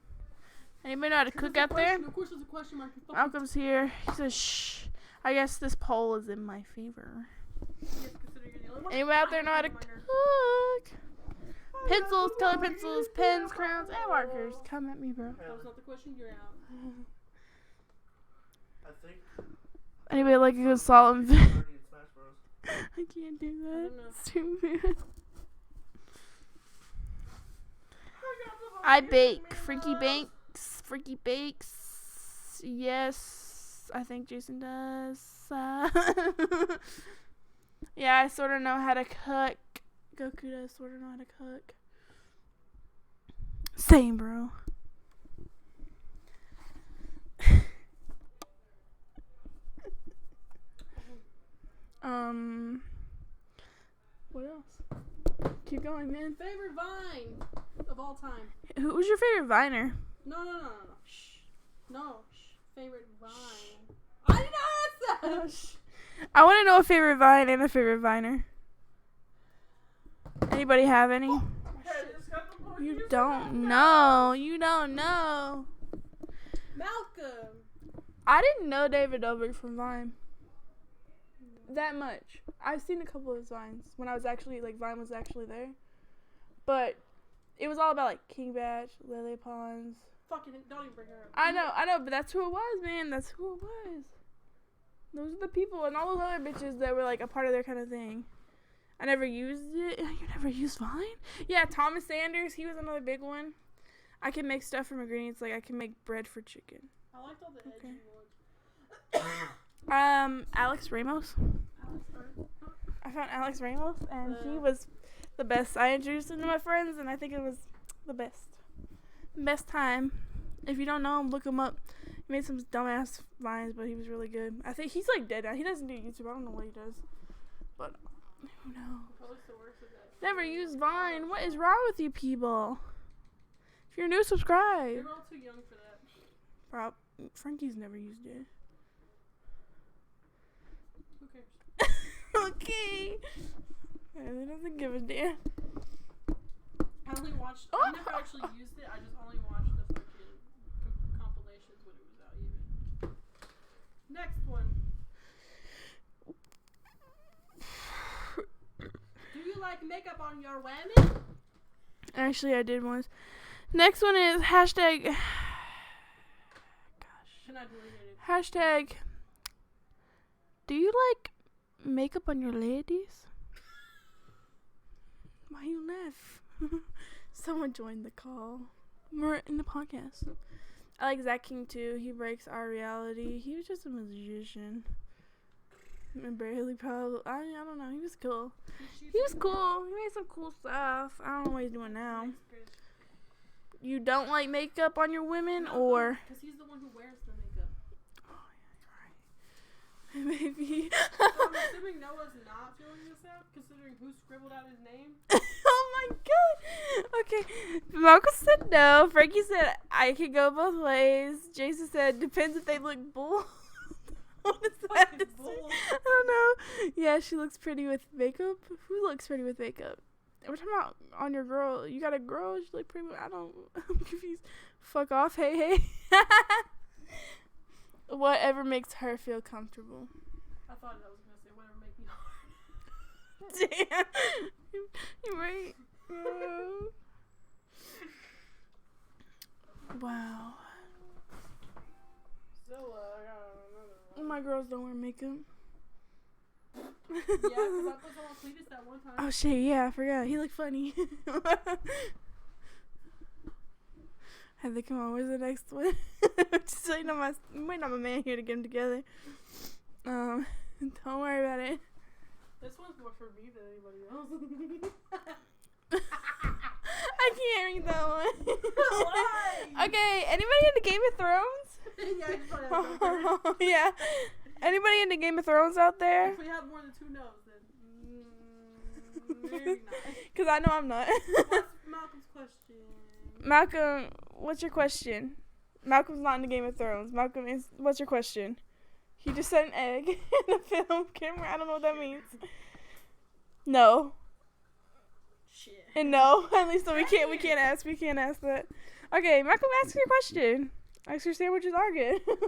Anybody know how to cook out there? Of course, it's a question mark. Malcolm's here. He says, shh. I guess this poll is in my favor. Anybody out there know how to cook? Pencils, colored pencils, pens, crayons, and markers. Come at me, bro. That was not the question. You're out. I think. Anybody like a good salt and Smash Bros. I can't do that. I don't know. It's too bad. I bake. Freaky bakes. Freaky bakes. Yes. I think Jason does. Yeah, I sort of know how to cook. Goku does sort of know how to cook. Same, bro. What else? Keep going, man. Favorite Vine of all time? Who was your favorite Viner? No. Shh. No. Shh. Favorite Vine. I didn't ask that. I want to know a favorite Vine and a favorite Viner. Anybody have any? You don't know. You don't know. Malcolm. I didn't know David Dobrik from Vine. That much. I've seen a couple of his Vines when I was actually, like, Vine was actually there. But it was all about, like, King Batch, Lele Pons. Fucking don't even bring her up. I know, but that's who it was, man. That's who it was. Those are the people and all those other bitches that were, like, a part of their kind of thing. I never used it. You never used Vine? Yeah, Thomas Sanders. He was another big one. I can make stuff from ingredients. Like, I can make bread for chicken. I liked all the edgy ones. Alex Ramos. I found Alex Ramos, and he was the best. I introduced him to my friends, and I think it was the best. Best time. If you don't know him, look him up. He made some dumbass vines, but he was really good. I think he's, like, dead now. He doesn't do YouTube. I don't know what he does. But who knows? Never used Vine. What is wrong with you people? If you're new, subscribe. You're all too young for that. Frankie's never used it. Who cares? Okay. He doesn't give a damn. I only watched. I never actually used it. I just only watched the fucking compilations when it was out. Even. Next one. Do you like makeup on your women? Actually, I did once. Next one is hashtag. Gosh. Can I do it? Hashtag. Do you like makeup on your ladies? Why you laugh? Someone joined the call. We're in the podcast. I like Zach King too. He breaks our reality. He was just a magician. Barely probably. I don't know. He was cool. He was cool. He made some cool stuff. I don't know what he's doing now. You don't like makeup on your women, or? Because he's the one who wears the makeup. Oh, yeah, you're right. Maybe. So I'm assuming Noah's not filling this out, considering who scribbled out his name. Oh my god. Okay. Malcolm said no. Frankie said I could go both ways. Jason said depends if they look bull. What does that have to say? I don't know. Yeah, she looks pretty with makeup. Who looks pretty with makeup? We're talking about on your girl. You got a girl? She look pretty. I'm confused. Fuck off. Hey. Whatever makes her feel comfortable. I thought I was gonna say whatever make me hard. Damn. You're right. Wow. So, I got another one. My girls don't wear makeup. Yeah, because I put some on Cletus that one time. Oh shit, yeah, I forgot. He looked funny. Have they come on? Where's the next one? Just waiting on my man here to get them together. Don't worry about it. This one's more for me than anybody else. I can't read that one. Why? Okay, anybody into Game of Thrones? Yeah, you probably have no Yeah. Anybody into Game of Thrones out there? If we have more than 2 no's, then maybe not. Because I know I'm not. What's Malcolm's question? Malcolm, what's your question? Malcolm's not into Game of Thrones. Malcolm, what's your question? He just said an egg in a film camera. I don't know what that means. No. Shit. And no, at least we can't ask that. Okay, Michael, ask your question. Ask your sandwiches are good. What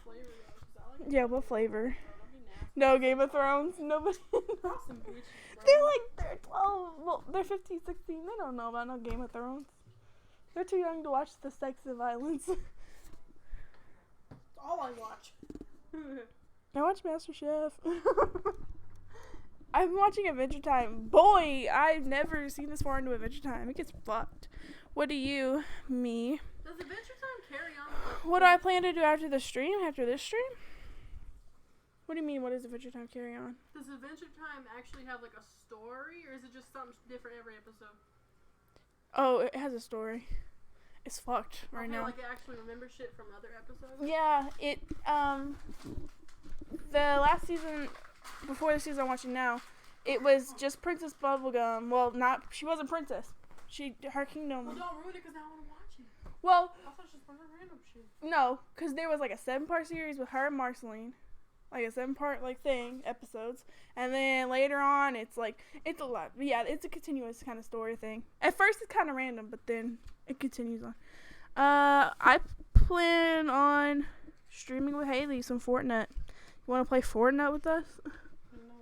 flavor though? 'Cause I like Yeah, what flavor? Bro, don't be nasty. No, Game of Thrones. Nobody. Y'all some bitches, bro. They're 12. Well, they're 15, 16. They don't know about no Game of Thrones. They're too young to watch the sex and violence. That's all I watch. I watch MasterChef. I've been watching Adventure Time. Boy, I've never seen this far into Adventure Time. It gets fucked. What do you, me? Does Adventure Time carry on? What do I plan to do after the stream? After this stream? What do you mean? What does Adventure Time carry on? Does Adventure Time actually have like a story, or is it just something different every episode? Oh, it has a story. It's fucked right now. Like it actually remembers shit from other episodes? Yeah, the last season, before the season I'm watching now, it was just Princess Bubblegum. Well, she wasn't princess. Her kingdom. Well, don't ruin it because I want to watch it. Well, I thought it was just random shit. no, because there was like a 7-part series with her and Marceline. Like a 7-part episodes. And then later on, it's a lot. But yeah, it's a continuous kind of story thing. At first, it's kind of random, but then it continues on. I plan on streaming with Haley some Fortnite. You want to play Fortnite with us? No.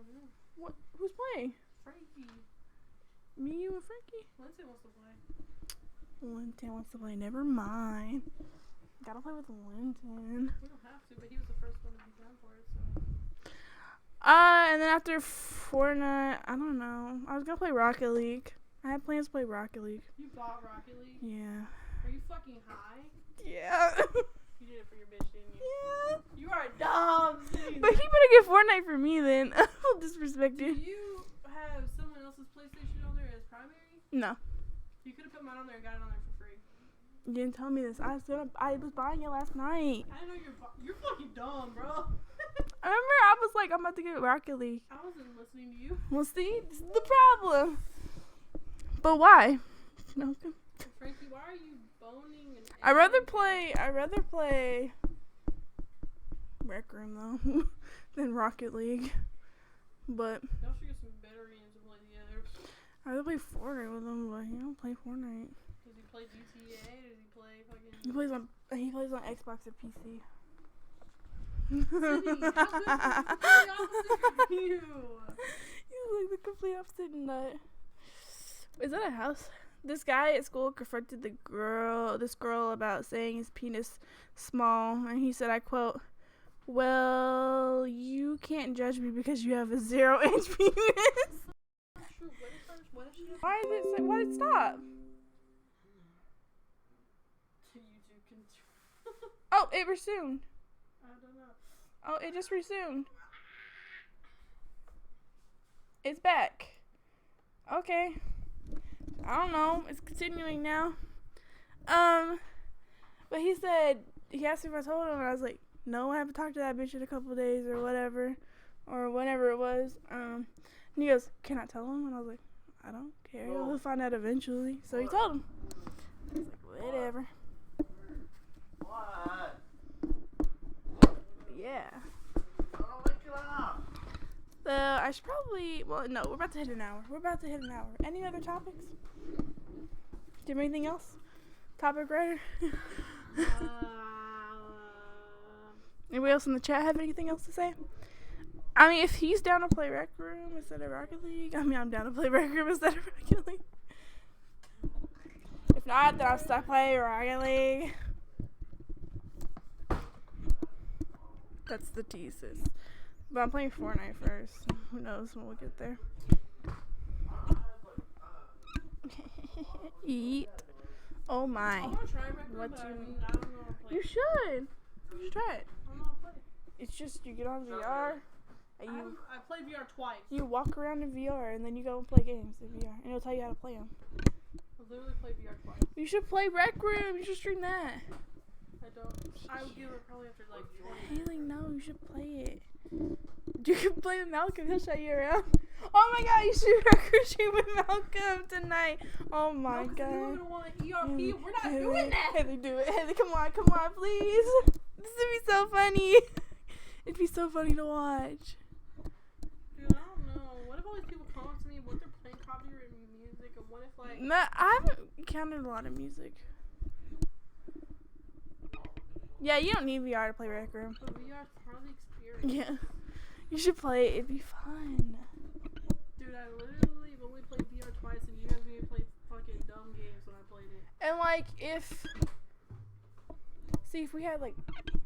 What? Who's playing? Frankie. Me, you, and Frankie? Lindsay wants to play. Linton wants to play. Never mind. Gotta play with Linton. We don't have to, but he was the first one to be down for it, so. And then after Fortnite, I don't know. I was gonna play Rocket League. I had plans to play Rocket League. You bought Rocket League? Yeah. Are you fucking high? Yeah. You did it for your bitch, didn't you? Yeah. You are dumb. But he better get Fortnite for me then. I'll disrespect Do you. you have someone else's PlayStation on there as primary? No. You could have put mine on there and got it on there for free. You didn't tell me this. I was buying it last night. I didn't know you're fucking dumb, bro. I remember I was like, I'm about to get Rocket League. I wasn't listening to you. Well, see, this is the problem. But why? No. Frankie, why are you boning? And I'd rather play Rec Room though than Rocket League. But Y'all should get some better games to play together. I'd rather play Fortnite with him, but he don't play Fortnite. Does he play GTA? Does he play fucking? He plays on Xbox and PC. Sydney, how good is the opposite of you? He's like the complete opposite nut. Is that a house? This guy at school confronted this girl about saying his penis small, and he said, I quote, "Well, you can't judge me because you have a 0-inch penis." True. What if she? Why did it stop? YouTube can. Oh, it resumed. I don't know. Oh, it just resumed. It's back. Okay. I don't know. It's continuing now. But he asked me if I told him, and I was like, no, I haven't talked to that bitch in a couple of days or whatever, or whenever it was. And he goes, can I tell him? And I was like, I don't care. He'll find out eventually. So he told him. I was like, whatever. What? Yeah. Oh, wake it up. I should probably, no, we're about to hit an hour. Any other topics? Do you have anything else? Topic writer? Anybody else in the chat have anything else to say? I mean, if he's down to play Rec Room instead of Rocket League, I'm down to play Rec Room instead of Rocket League. If not, then I'll stop playing Rocket League. That's the thesis. But I'm playing Fortnite first. Who knows when we'll get there. Eat. Oh my. I want to try Rec Room, What but you- I mean, I don't know how to play. You should. You should try it. I don't know how to play. It's just you get on VR and I played VR twice. you walk around in VR and then you go and play games in VR and it'll tell you how to play them. I literally played VR twice. You should play Rec Room. You should stream that. I don't. I would give it probably after like 20 minutes. Haley, no, you should play it. You can play with Malcolm. He'll show you around. Oh my God, you should Rec Room stream with Malcolm tonight. Oh my No, 'cause God. you don't even want ERP. We're not Haley, doing that. Haley, do it. Haley, come on, please. This would be so funny. It'd be so funny to watch. Dude, I don't know. What if all these people come up to me what they're playing copyright music, and what if like Nah, I haven't counted a lot of music. Yeah, you don't need VR to play Rec Room. the VR is part of the experience? Yeah. You should play it. It'd be fun. Dude, I literally have only played VR twice, and you guys made me play fucking dumb games when I played it. And like if we had like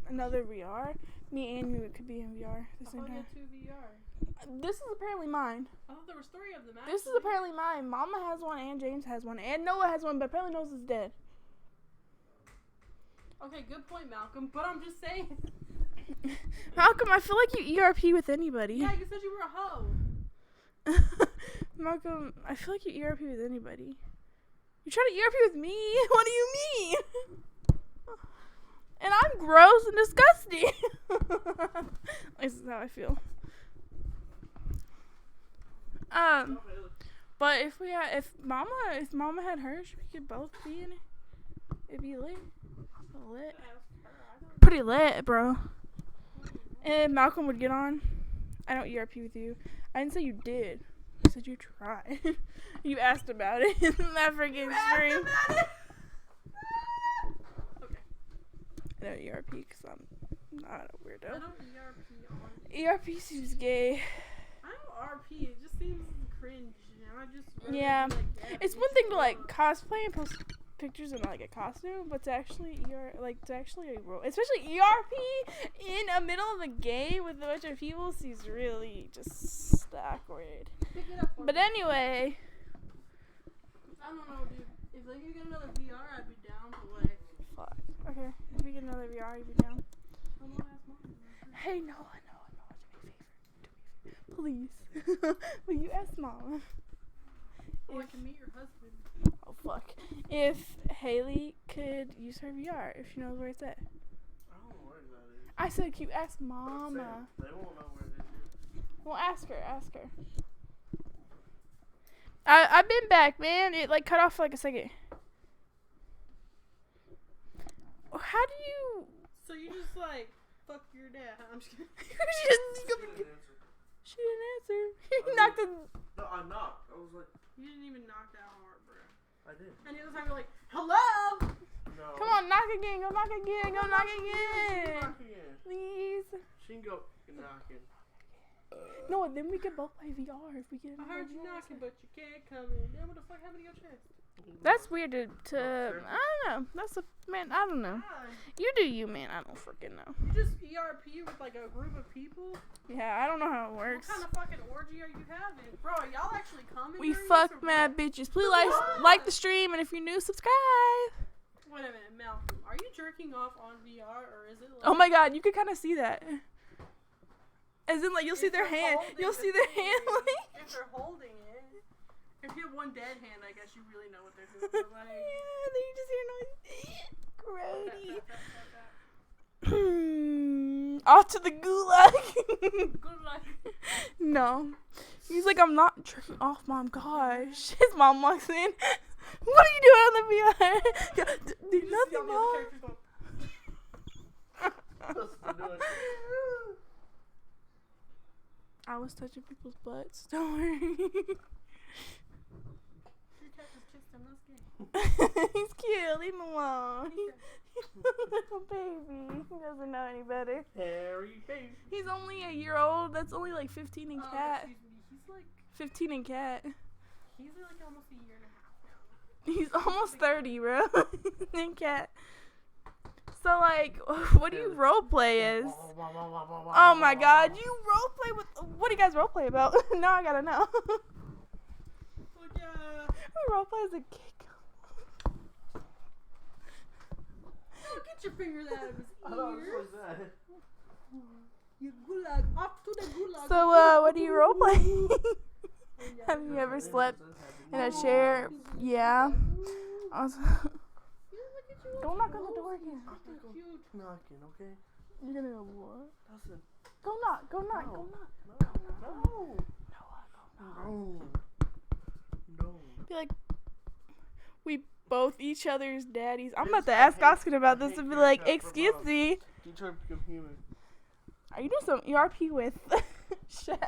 another VR, me and you could be in VR at the I same thought you time. had 2 VR. This is apparently mine. I thought there was 3 of them. This is actually. apparently mine. Mama has one and James has one and Noah has one, but apparently Noah's is dead. Okay, good point, Malcolm. But I'm just saying. Malcolm, I feel like you ERP with anybody. Yeah, you said you were a hoe. Malcolm, I feel like you ERP with anybody. You try to ERP with me? What do you mean? And I'm gross and disgusting. This is how I feel. But if Mama had hers, we could both be in it. It'd be lit. Pretty lit, bro. And Malcolm would get on. I don't ERP with you. I didn't say you did. I said you tried. You asked about it in that freaking stream. Okay. I don't ERP because I'm not a I weirdo. don't ERP on. ERP seems gay. I don't RP. It just seems cringe. And I just rather Yeah. be like, yeah, It's bitch, one thing to grow like up. cosplay and post pictures in like a costume, but to actually a role, especially ERP in the middle of a game with a bunch of people seems really just awkward. Pick it up for But me. anyway, I don't know, dude. If they could get another VR, I'd be down to like. fuck. Okay, if we get another VR, you'd be down. I'm gonna ask mom. Hey, Noah, do me a favor. Please. Will you ask Mama? Oh, I can meet your husband. Oh, fuck. If Haley could use her VR, if she knows where it's at. I don't know where that is. I said, can you ask Sam, Mama? they won't know where it is. Well, ask her. I've been back, man. It like cut off for like a second. How do you? So you just like fuck your dad? I'm just kidding. She didn't answer. He knocked on. No, I knocked. I was like, You didn't even knock that hard, bro. I did. And the other time you're like, hello. No. Come on, knock again. Go knock again. Go knock She again. knock again. Please. She can go knocking. No, then we can both play VR if we get. I heard you knocking, but you can't come in. Then what the fuck happened to your chest? That's weird to I don't know. That's a man. I don't know. Hi. You do you, man. I don't freaking know. You just ERP with like a group of people? Yeah, I don't know how it works. What kind of fucking orgy are you having? Bro, are y'all actually coming? We during this, fuck or mad what? bitches. Please like the stream, and if you're new, subscribe. Wait a minute, Malcolm. Are you jerking off on VR or is it like Oh my god, you could kind of see that. As in, like, you'll see if their they're hand. holding You'll the see their thing, hand, like. if they're holding it. If you have one dead hand, I guess you really know what they're doing. Yeah, But like, then you just hear noise. that, Grody. Off to the gulag. good luck. No. He's like, I'm not jerking off, Mom. Gosh. His mom walks in. What are you doing on the VR? Yeah, do You just see nothing, all the other Mom. characters going, What's she doing? I was touching people's butts. Don't worry. your cat just kissed him. That's gay. He's cute. Leave him alone. He's a little baby. He doesn't know any better. Harry baby. He's only a year old. That's only like 15 in cat. Excuse me. He's like 15 in cat. he's like almost a year and a half now. He's almost 30, bro. In cat. So, like, what do you roleplay as? Oh my god, you roleplay with. What do you guys roleplay about? Now I gotta know. Look, yeah. We roleplay as a kid. Oh, get your fingers out of his I thought it ears. was that. You gulag. Off to the gulag. So, what do you roleplay? Oh, yeah. Have you ever slept in a chair? Yeah. Also, don't knock on the door again. I'm gonna go Cute. knocking, okay? You're gonna go what? Listen. Go knock. Go knock. No. Go knock. No. No. No. Be like, we both each other's daddies. I'm Bitch, about to I ask hate- Oscar about I this hate and be your like, cat for excuse mom. me, You try to become human. are you doing some ERP with Shad.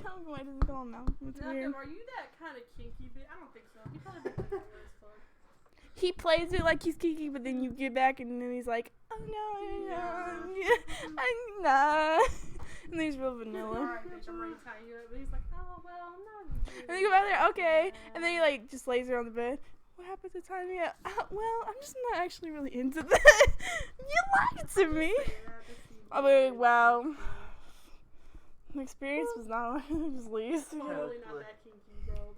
Come on, doesn't call him Malcolm. It's weird. Malcolm, are you that kind of kinky bitch? I don't think so. You probably been like that as fuck. He plays it like he's kinky, but then you get back and then he's like, oh no, I'm not. And then he's real vanilla. Alright, bitch, I'm ready to tie you up. And he's like, oh, well, no. And then you go out there, okay. And then he like just lays there on the bed. What happened to tying me up? Well, I'm just not actually really into that. You lied to me. I'm like, wow. The experience was not just leaves. Totally not that kinky, bro.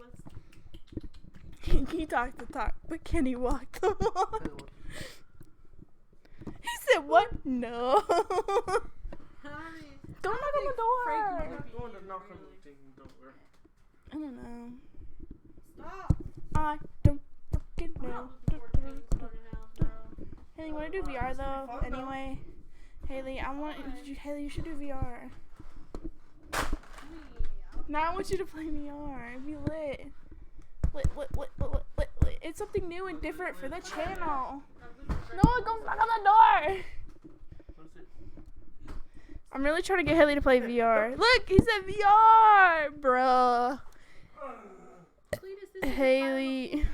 He talked the talk, but can he walk the walk? He said, what? No. Don't knock on the door. I'm going to knock on the ding door. I don't know. Stop. I don't fucking I'm know. not looking forward to this fucking house, bro. Haley, you want to do VR though? Anyway, Haley, Haley, you should do VR. Now I want you to play VR. It'd be lit. Lit. It's something new and different for the channel. No, go knock on the door. I'm really trying to get Haley to play VR. Look, he said VR, bruh. Haley,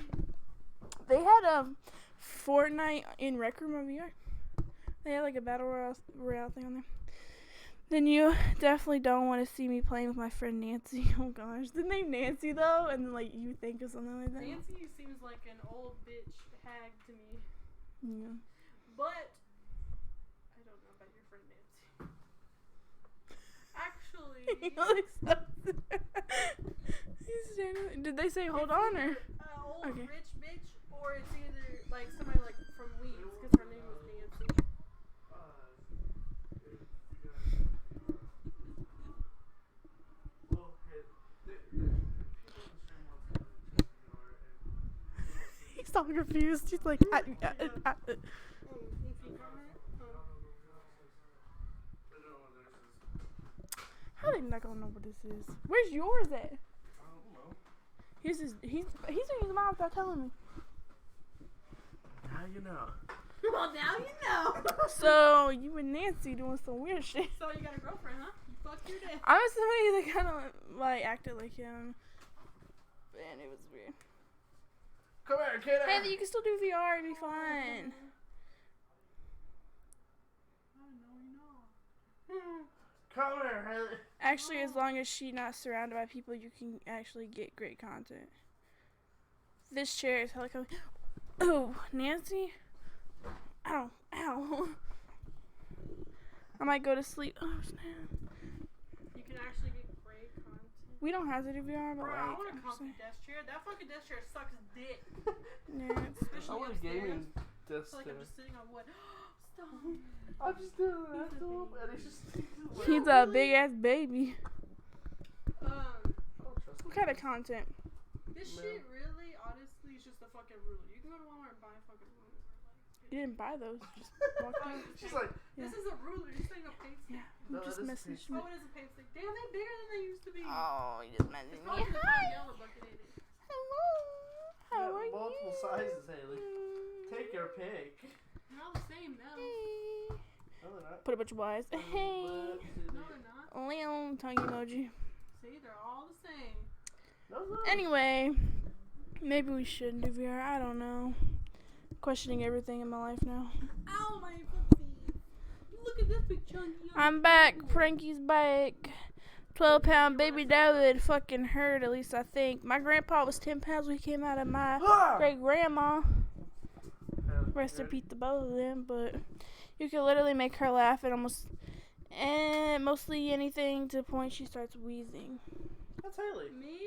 they had a Fortnite in Rec Room on VR. They had like a battle royale thing on there. Then you definitely don't want to see me playing with my friend Nancy. Oh gosh, the name Nancy though, and then like you think of something like that. Nancy seems like an old bitch hag to me. Yeah. But I don't know about your friend Nancy. Actually, He's standing. Did they say hold on or? Old Okay. rich bitch, or it's either like somebody like from Weeds, because her name was Nancy. He's all confused. He's like, how they not gonna know what this is? Where's yours at? I don't know. He's gonna use mine without telling me. Now you know. Well, now you know. So you and Nancy doing some weird shit. So you got a girlfriend, huh? You fucked your dad. I was somebody that kind of like acted like him, and it was weird. Come here, kid. Hey, you can still do VR. It'd be fun. Come here, Haley. Actually, as long as she's not surrounded by people, you can actually get great content. This chair is hella comfy. Oh, Nancy. Ow. I might go to sleep. Oh, snap. You can actually get great content. We don't have to do VR, but Bro, like, I want a comfy desk chair. That fucking desk chair sucks dick. yeah, it's, I Especially want a upstairs. gaming I desk feel like I'm just sitting on wood. Stop. I'm just doing that to him, and it's just. he's a big ass baby. What kind of content? This shit really, honestly, is just a fucking ruler. You can go to Walmart and buy a fucking ruler. You didn't buy those. You just walked in. She's like, This is a ruler. You're saying a paint stick. Yeah, No, you just that is messaged a me. Oh, it is a paint stick. Damn, they're bigger than they used to be. Oh, you just messaged It's me. probably the Hi. yellow bucket in it. Hello. How are you? multiple sizes, Haley. Take your pick. They're all the same now. Hey. No, they're not. Put a bunch of eyes. Hey. No, they're not. Leon tongue emoji. See, they're all the same. No, no. Anyway, maybe we shouldn't do VR. I don't know. Questioning everything in my life now. Ow, my footsie. Look at this big chunky. I'm back. Frankie's back. 12-pound baby David fucking hurt, at least I think. My grandpa was 10 pounds when he came out of my great grandma. Rest in peace to both of them, but you can literally make her laugh at almost mostly anything to the point she starts wheezing. That's Haley. Me?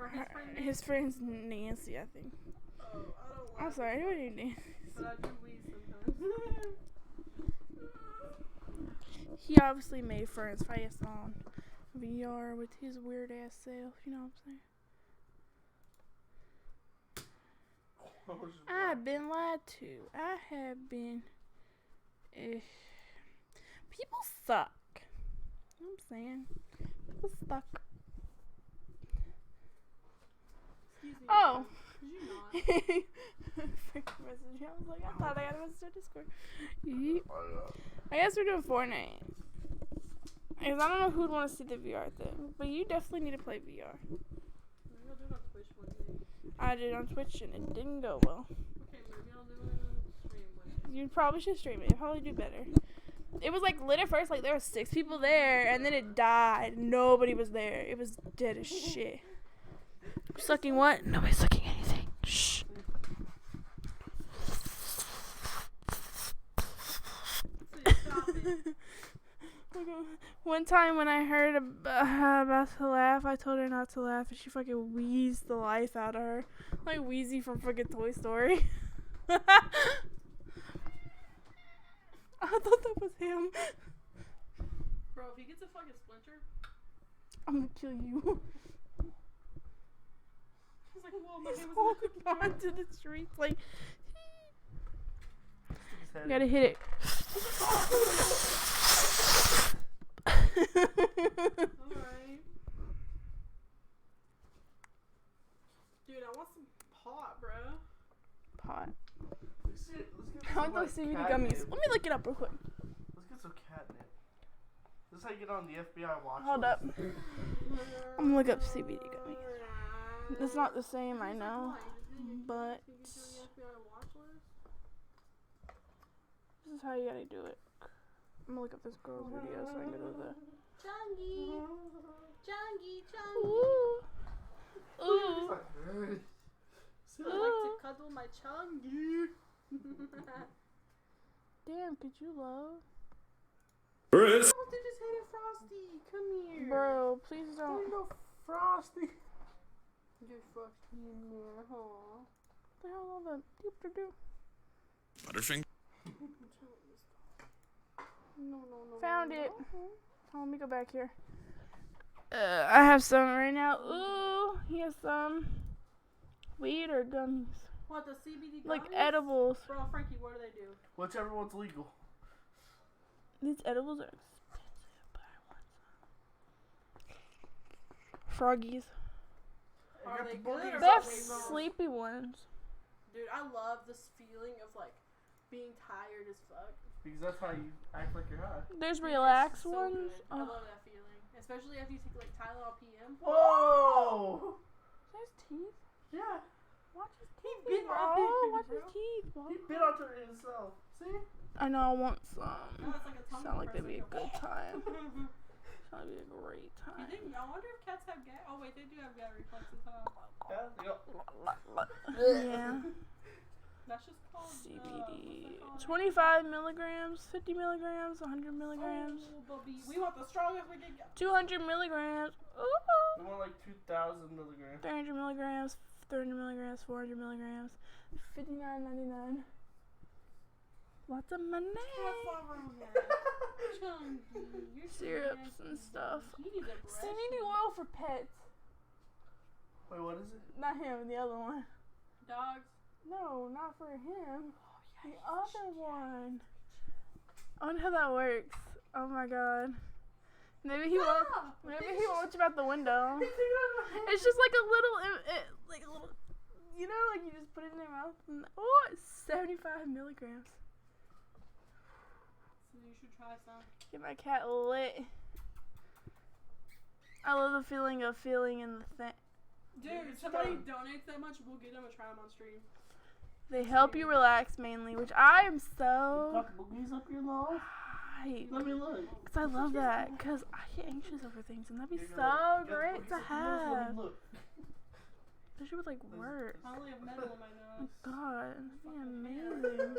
Or his friend? His friend's Nancy, I think. Oh, I don't like I'm sorry, what are you doing? But I do wheeze sometimes. He obviously made friends fast on VR with his weird ass self, you know what I'm saying? I've been lied to. I have been. People suck. You know what I'm saying? People suck. Excuse me. Oh. Could you not? Freaking message me. I was like, I thought I got a message on Discord. Yeet. I guess we're doing Fortnite. Because I don't know who'd want to see the VR thing, but you definitely need to play VR. Maybe I'll do it on Twitch one day. I did it on Twitch and it didn't go well. Okay, maybe I'll do it on stream one day. You probably should stream it. You'd probably do better. It was like lit at first, like there were 6 people there, and then it died. Nobody was there. It was dead as shit. Sucking what? Nobody's sucking anything. Shh. Stop it. One time when I heard about to laugh, I told her not to laugh, and she fucking wheezed the life out of her. Like Wheezy from fucking Toy Story. I thought that was him. Bro, if he gets a fucking splinter, I'm gonna kill you. he's like, whoa, my He's hand was holding on to the streets like, His head. you gotta hit it. Alright. Dude, I want some pot, bro. Pot. Let's get I want some, those CBD like, gummies. catnip. Let me look it up real quick. Let's get some catnip. This is how you get on the FBI watch Hold list. up. I'm gonna look up CBD gummies. It's not the same, I know, but this is how you gotta do it. I'm gonna look up this girl's video so I can go to the. Chungy, Chungy, Chungy. Ooh. Ooh. I like to cuddle my Chungy. Damn, could you love? Oh, they just hated Frosty. Come here. Bro, please don't. There you go, Frosty. You're Frosty in there, huh? What the hell all the doop do? Butterfinger. No. Found it. Oh, let me go back here. I have some right now. Ooh, he has some weed or gummies. What, the CBD gummies? Like edibles. Bro, Frankie, what do they do? Whichever one's legal. These edibles are expensive, but I want some. Froggies. Are got they the good boogies. or They have are they wrong? sleepy ones. Dude, I love this feeling of like being tired as fuck. Because that's how you act like you're high. There's Dude, relax it's so ones. good. I Oh, love that feeling. Especially after you take like Tylenol PM. Whoa! his teeth. Yeah, Watch his He teeth, bit bro. on it, Watch his bro. teeth, bro. he bit onto it himself. See? I know. I want No, some. it's like a tummy Sound like that'd be a depressor. good time. Sound like it'd be a great You time. think, I wonder if cats have gas. Oh wait, they do have gas reflexes, huh? Yeah, they go. Yeah. That's just called CBD. what's that called? 25 milligrams, 50 milligrams, 100 milligrams, Oh, Bubby, we want the strongest we can get. 200 milligrams. We Ooh. want like 2,000 milligrams. 300 milligrams, 300 milligrams, 400 milligrams, $59.99. Lots of money. What's wrong with that? Chunky, you're so Syrups and nasty. stuff. He needs a brush. CBD oil for pets. Wait, what is it? Not him, the other one. Dogs. No, not for him. The other one. I wonder how that works. Oh my god. Maybe he won't. Maybe he won't jump out the window. It's just like a little, like a little, you know, like you just put it in their mouth. And, oh, it's 75 milligrams. So you should try some. Get my cat lit. I love the feeling of feeling in the thing. Dude, somebody donates that much, we'll get them and try them on stream. They help you relax mainly, which I am so Got boogies up your nose? hyped. Let me look. Because I love that. Because I get anxious over things, and that'd be You're so gonna get great boogies to up your nose? Let have. me look. Especially with like work. I only have metal in my nose. God, that'd be amazing.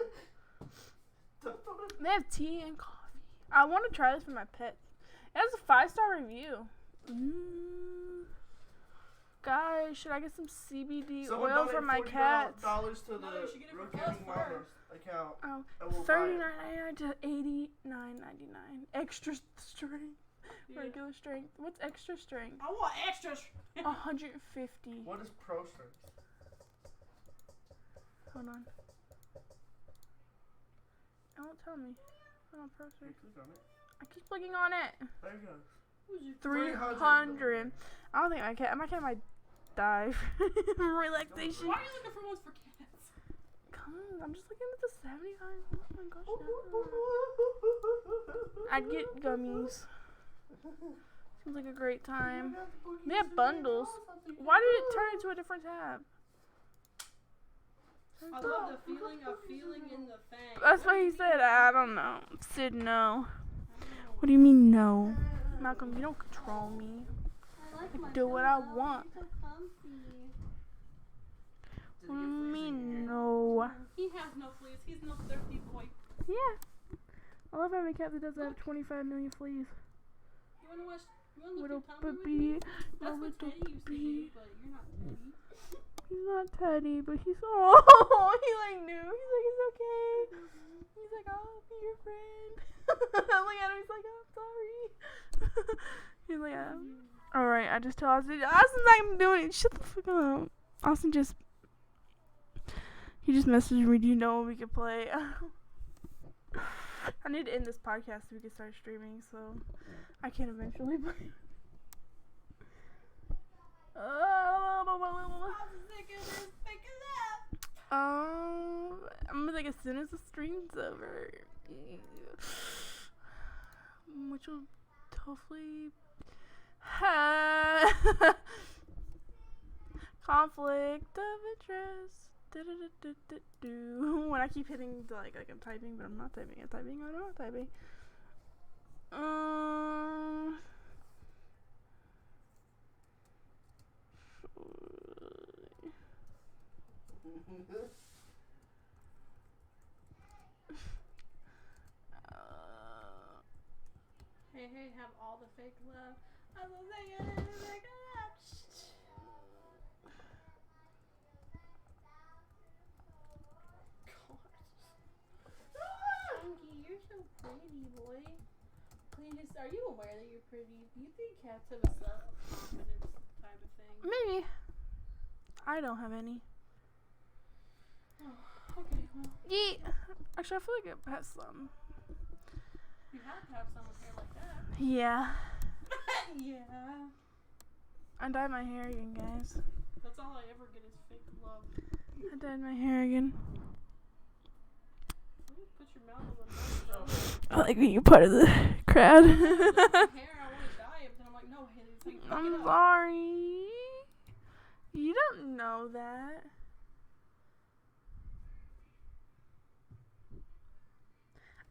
They have tea and coffee. I want to try this for my pets. It has a 5-star review. Guys, should I get some CBD Someone oil for donate my cats? $40 to No, the you should get it for Rotating us Mamas first. account. Oh, And we'll buy it. $39.99 to $89.99. Extra strength, Yeah. regular strength. What's extra strength? I want extra. 150. What is pro strength? Hold on. It won't tell me. Hold on, pro strength. Click on it. I keep clicking on it. There you go. 300. I don't think my cat might die from relaxation. Why are you looking for ones for cats? Come on, I'm just looking at the 75. Oh my gosh. No. I'd get gummies. Seems like a great time. They have bundles. Why did it turn into a different tab? I love the feeling of feeling in the thing. That's what he said. I don't know. Sid, no. What do you mean, no? Malcolm, you don't control me. I do what I want. What do you mean, no? He has no fleas. He's no thrifty boy. Yeah. I love having a cat that doesn't have 25 million fleas. You wanna watch? You wanna look Little at Tommy with puppy. me? My That's what little Teddy used to puppy. do, but you're not Teddy. He's not Teddy, but he's oh, he like knew. He's like, it's okay. He's like, I'll be your friend. Look at him. He's like, I'm sorry. He's like, all right. I just told Austin. Austin's not even doing it. Shut the fuck up. Austin just. He just messaged me. Do you know when we can play? I need to end this podcast so we can start streaming. So I can eventually play. I'm like as soon as the stream's over, which will hopefully have conflict of interest. When I keep hitting like I'm typing, but I'm not typing. I'm typing. I'm not typing. Hey, have all the fake love. I was thinking it is like a Chunky, you're so pretty, boy. Please, are you aware that you're pretty? Do you think cats have a self-confidence type of thing? Maybe. I don't have any. Oh, okay, well. Yeet. Actually, I feel like it has some. You have to have someone hair like that. Yeah. Yeah. I dyed my hair again, guys. That's all I ever get is fake love. I dyed my hair again. Put your mouth on the nose. I like being a part of the crowd. Hair, I want to dye it, but I'm like, no, Haley, it's like, I'm sorry. You don't know that.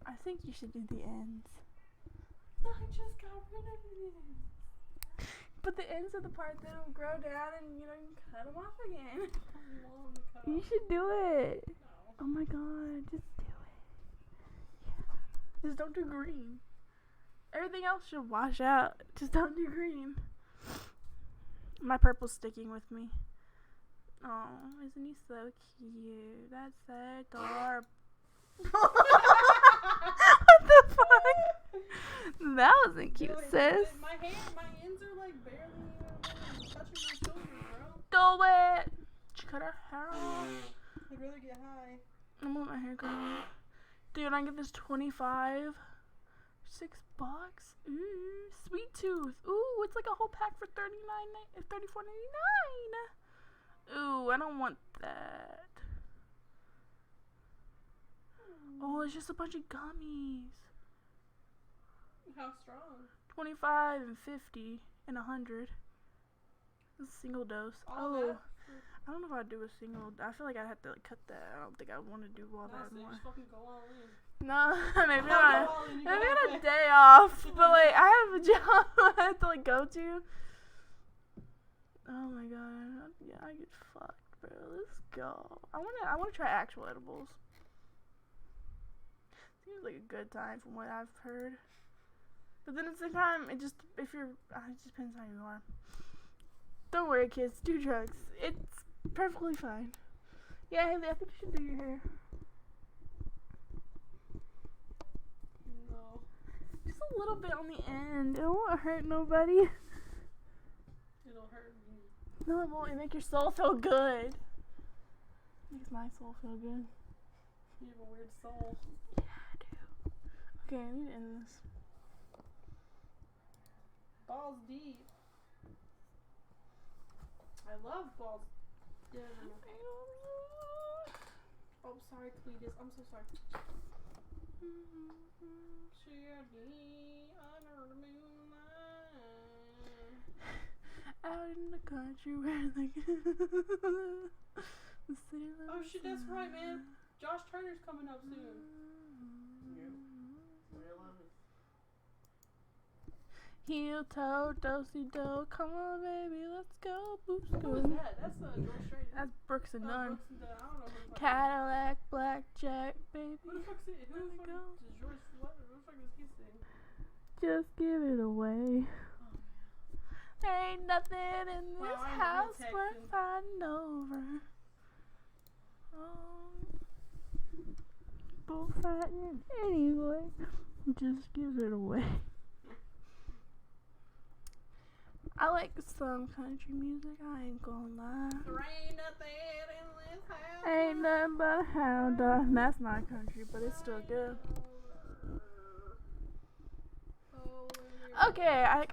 I think you should do the ends. I just got rid of it. But the ends are the part that'll grow down and you know you can cut them off again. I want to cut You off. should do it. No. Oh my god, just do it. Yeah. Just don't do green. Everything else should wash out. Just don't do green. My purple's sticking with me. Oh, isn't he so cute? That's so adorable. What the fuck? That wasn't cute, sis. My ends are like barely touching my shoulders, bro. Do it. She cut her hair off. I'd rather get high. I want my hair cut off. Dude, I get this 25. $6. Ooh, sweet tooth. Ooh, it's like a whole pack for $34.99. Ooh, I don't want that. Oh, it's just a bunch of gummies. How strong? 25 and 50 and 100. This is a single dose. All that? I don't know if I'd do a single. I feel like I'd have to like cut that. I don't think I want to do all that So you more. just fucking go all in. No, maybe Go not. all in, you Maybe go on a day off. But like, I have a job I have to like go to. Oh my god. Yeah, I get fucked, bro. Let's go. I wanna try actual edibles. Seems like a good time from what I've heard. But then at the same time, it just depends how you are. Don't worry, kids. Do drugs. It's perfectly fine. Yeah, Haley, I think you should do your hair. No. Just a little bit on the end. It won't hurt nobody. It'll hurt me. No, it won't. It make your soul feel good. It makes my soul feel good. You have a weird soul. Yeah, I do. Okay, I need to end this. Balls deep. I love balls. Yeah. Oh, sorry, Cletus. I'm so sorry. Shady under the moonlight. country where the city Oh shit, that's right, man. Josh Turner's coming up soon. Heel toe, dosey do, come on baby, let's go, boost Who is that? That's George Strait. That's Brooks and Dunn. Brooks and Dunn. I don't know who the fuck. Cadillac, blackjack, baby. Who the fuck's it? Who the fuck Go. is George? What the fuck is he saying? Just give it away. There ain't nothing in this Wow, I'm house real worth Texan. fighting over. Oh, both fighting anyway. Just give it away. I like some country music, I ain't gonna lie. There ain't nothing in this house. Ain't nothing but a hound dog. That's not country, but it's still good. Okay, I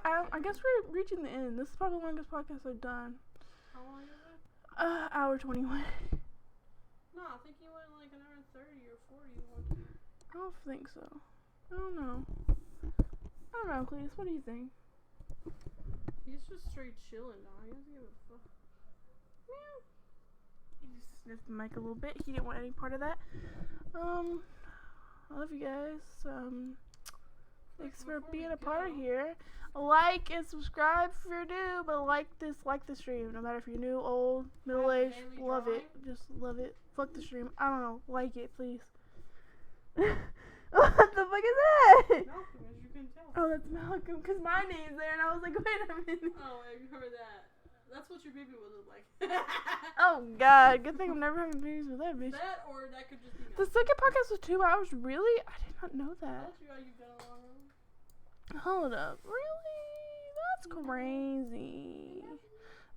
guess we're reaching the end. This is probably the longest podcast I've done. How long is it? Hour 21. No, I think you went like an hour 30 or 40 one time. I don't think so. I don't know, Cletus. What do you think? He's just straight chilling, dog. He doesn't give a fuck. He just sniffed the mic a little bit. He didn't want any part of that. I love you guys. Thanks for being a part of here. Like and subscribe if you're new, but like the stream. No matter if you're new, old, middle aged, love it. Just love it. Fuck the stream. I don't know. Like it, please. What the fuck is that? Malcolm, as you can tell. Oh, that's Malcolm, because my name's there, and I was like, wait a minute. Oh, have you heard that? That's what your baby would look like. Oh, God. Good thing I'm never having babies with that bitch. That, or that could just be The Malcolm. second podcast was 2 hours? Really? I did not know that. That's how you got along with him. Hold up. Really? That's crazy.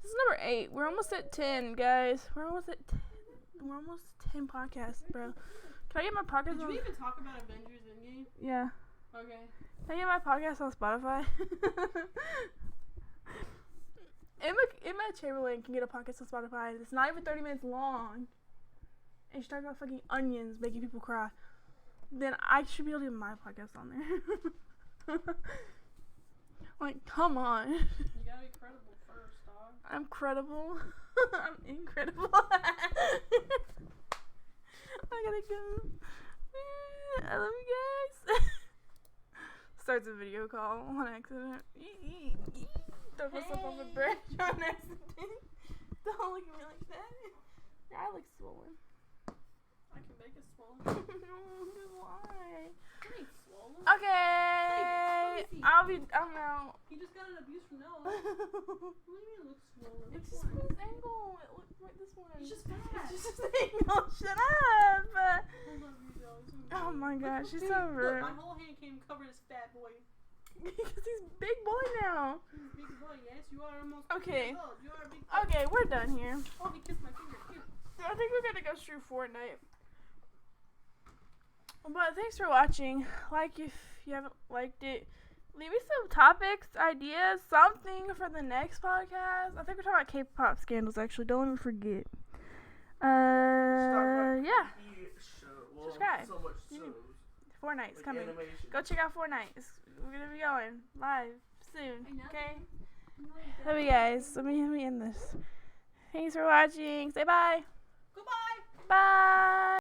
This is number 8. We're almost at 10, guys. We're almost at 10. We're almost 10 podcasts, bro. Can I get my podcast Did on? we even talk about Avengers Endgame? Yeah. Okay. Can I get my podcast on Spotify? Emma Chamberlain can get a podcast on Spotify. It's not even 30 minutes long. And she's talking about fucking onions making people cry. Then I should be able to get my podcast on there. Like, come on. You gotta be credible first, dog. I'm credible. I'm incredible. I gotta go. I love you guys. Starts a video call on accident. Throw myself off a bridge on accident. Don't look at me like that. Your eye looks swollen. I can make it swollen. Why? It ain't swollen. Okay. I'm out. He just got an abuse from Noah. What do you mean it looks swollen? It's Which just one? his ankle. It looks like this one. He's just fat. It's just his ankle. Shut up. I love you, though. Oh my gosh, she's Look, so look, rude. my whole hand came covered as fat boy. Because he's big boy now. He's a big boy, yes. You are almost Okay. 50 years old. You are a big boy. Okay, we're done here. Oh, he kissed my finger, too. I think we're gonna go through Fortnite. But thanks for watching. Like if you haven't liked it. Leave me some topics, ideas, something for the next podcast. I think we're talking about K-pop scandals, actually. Don't let me forget. Yeah. Subscribe. So much Fortnite's like coming. animation. Go check out Fortnite. We're gonna be going live soon. I know. Okay? You know what Love you guys. Let me end this. Thanks for watching. Say bye. Goodbye. Bye.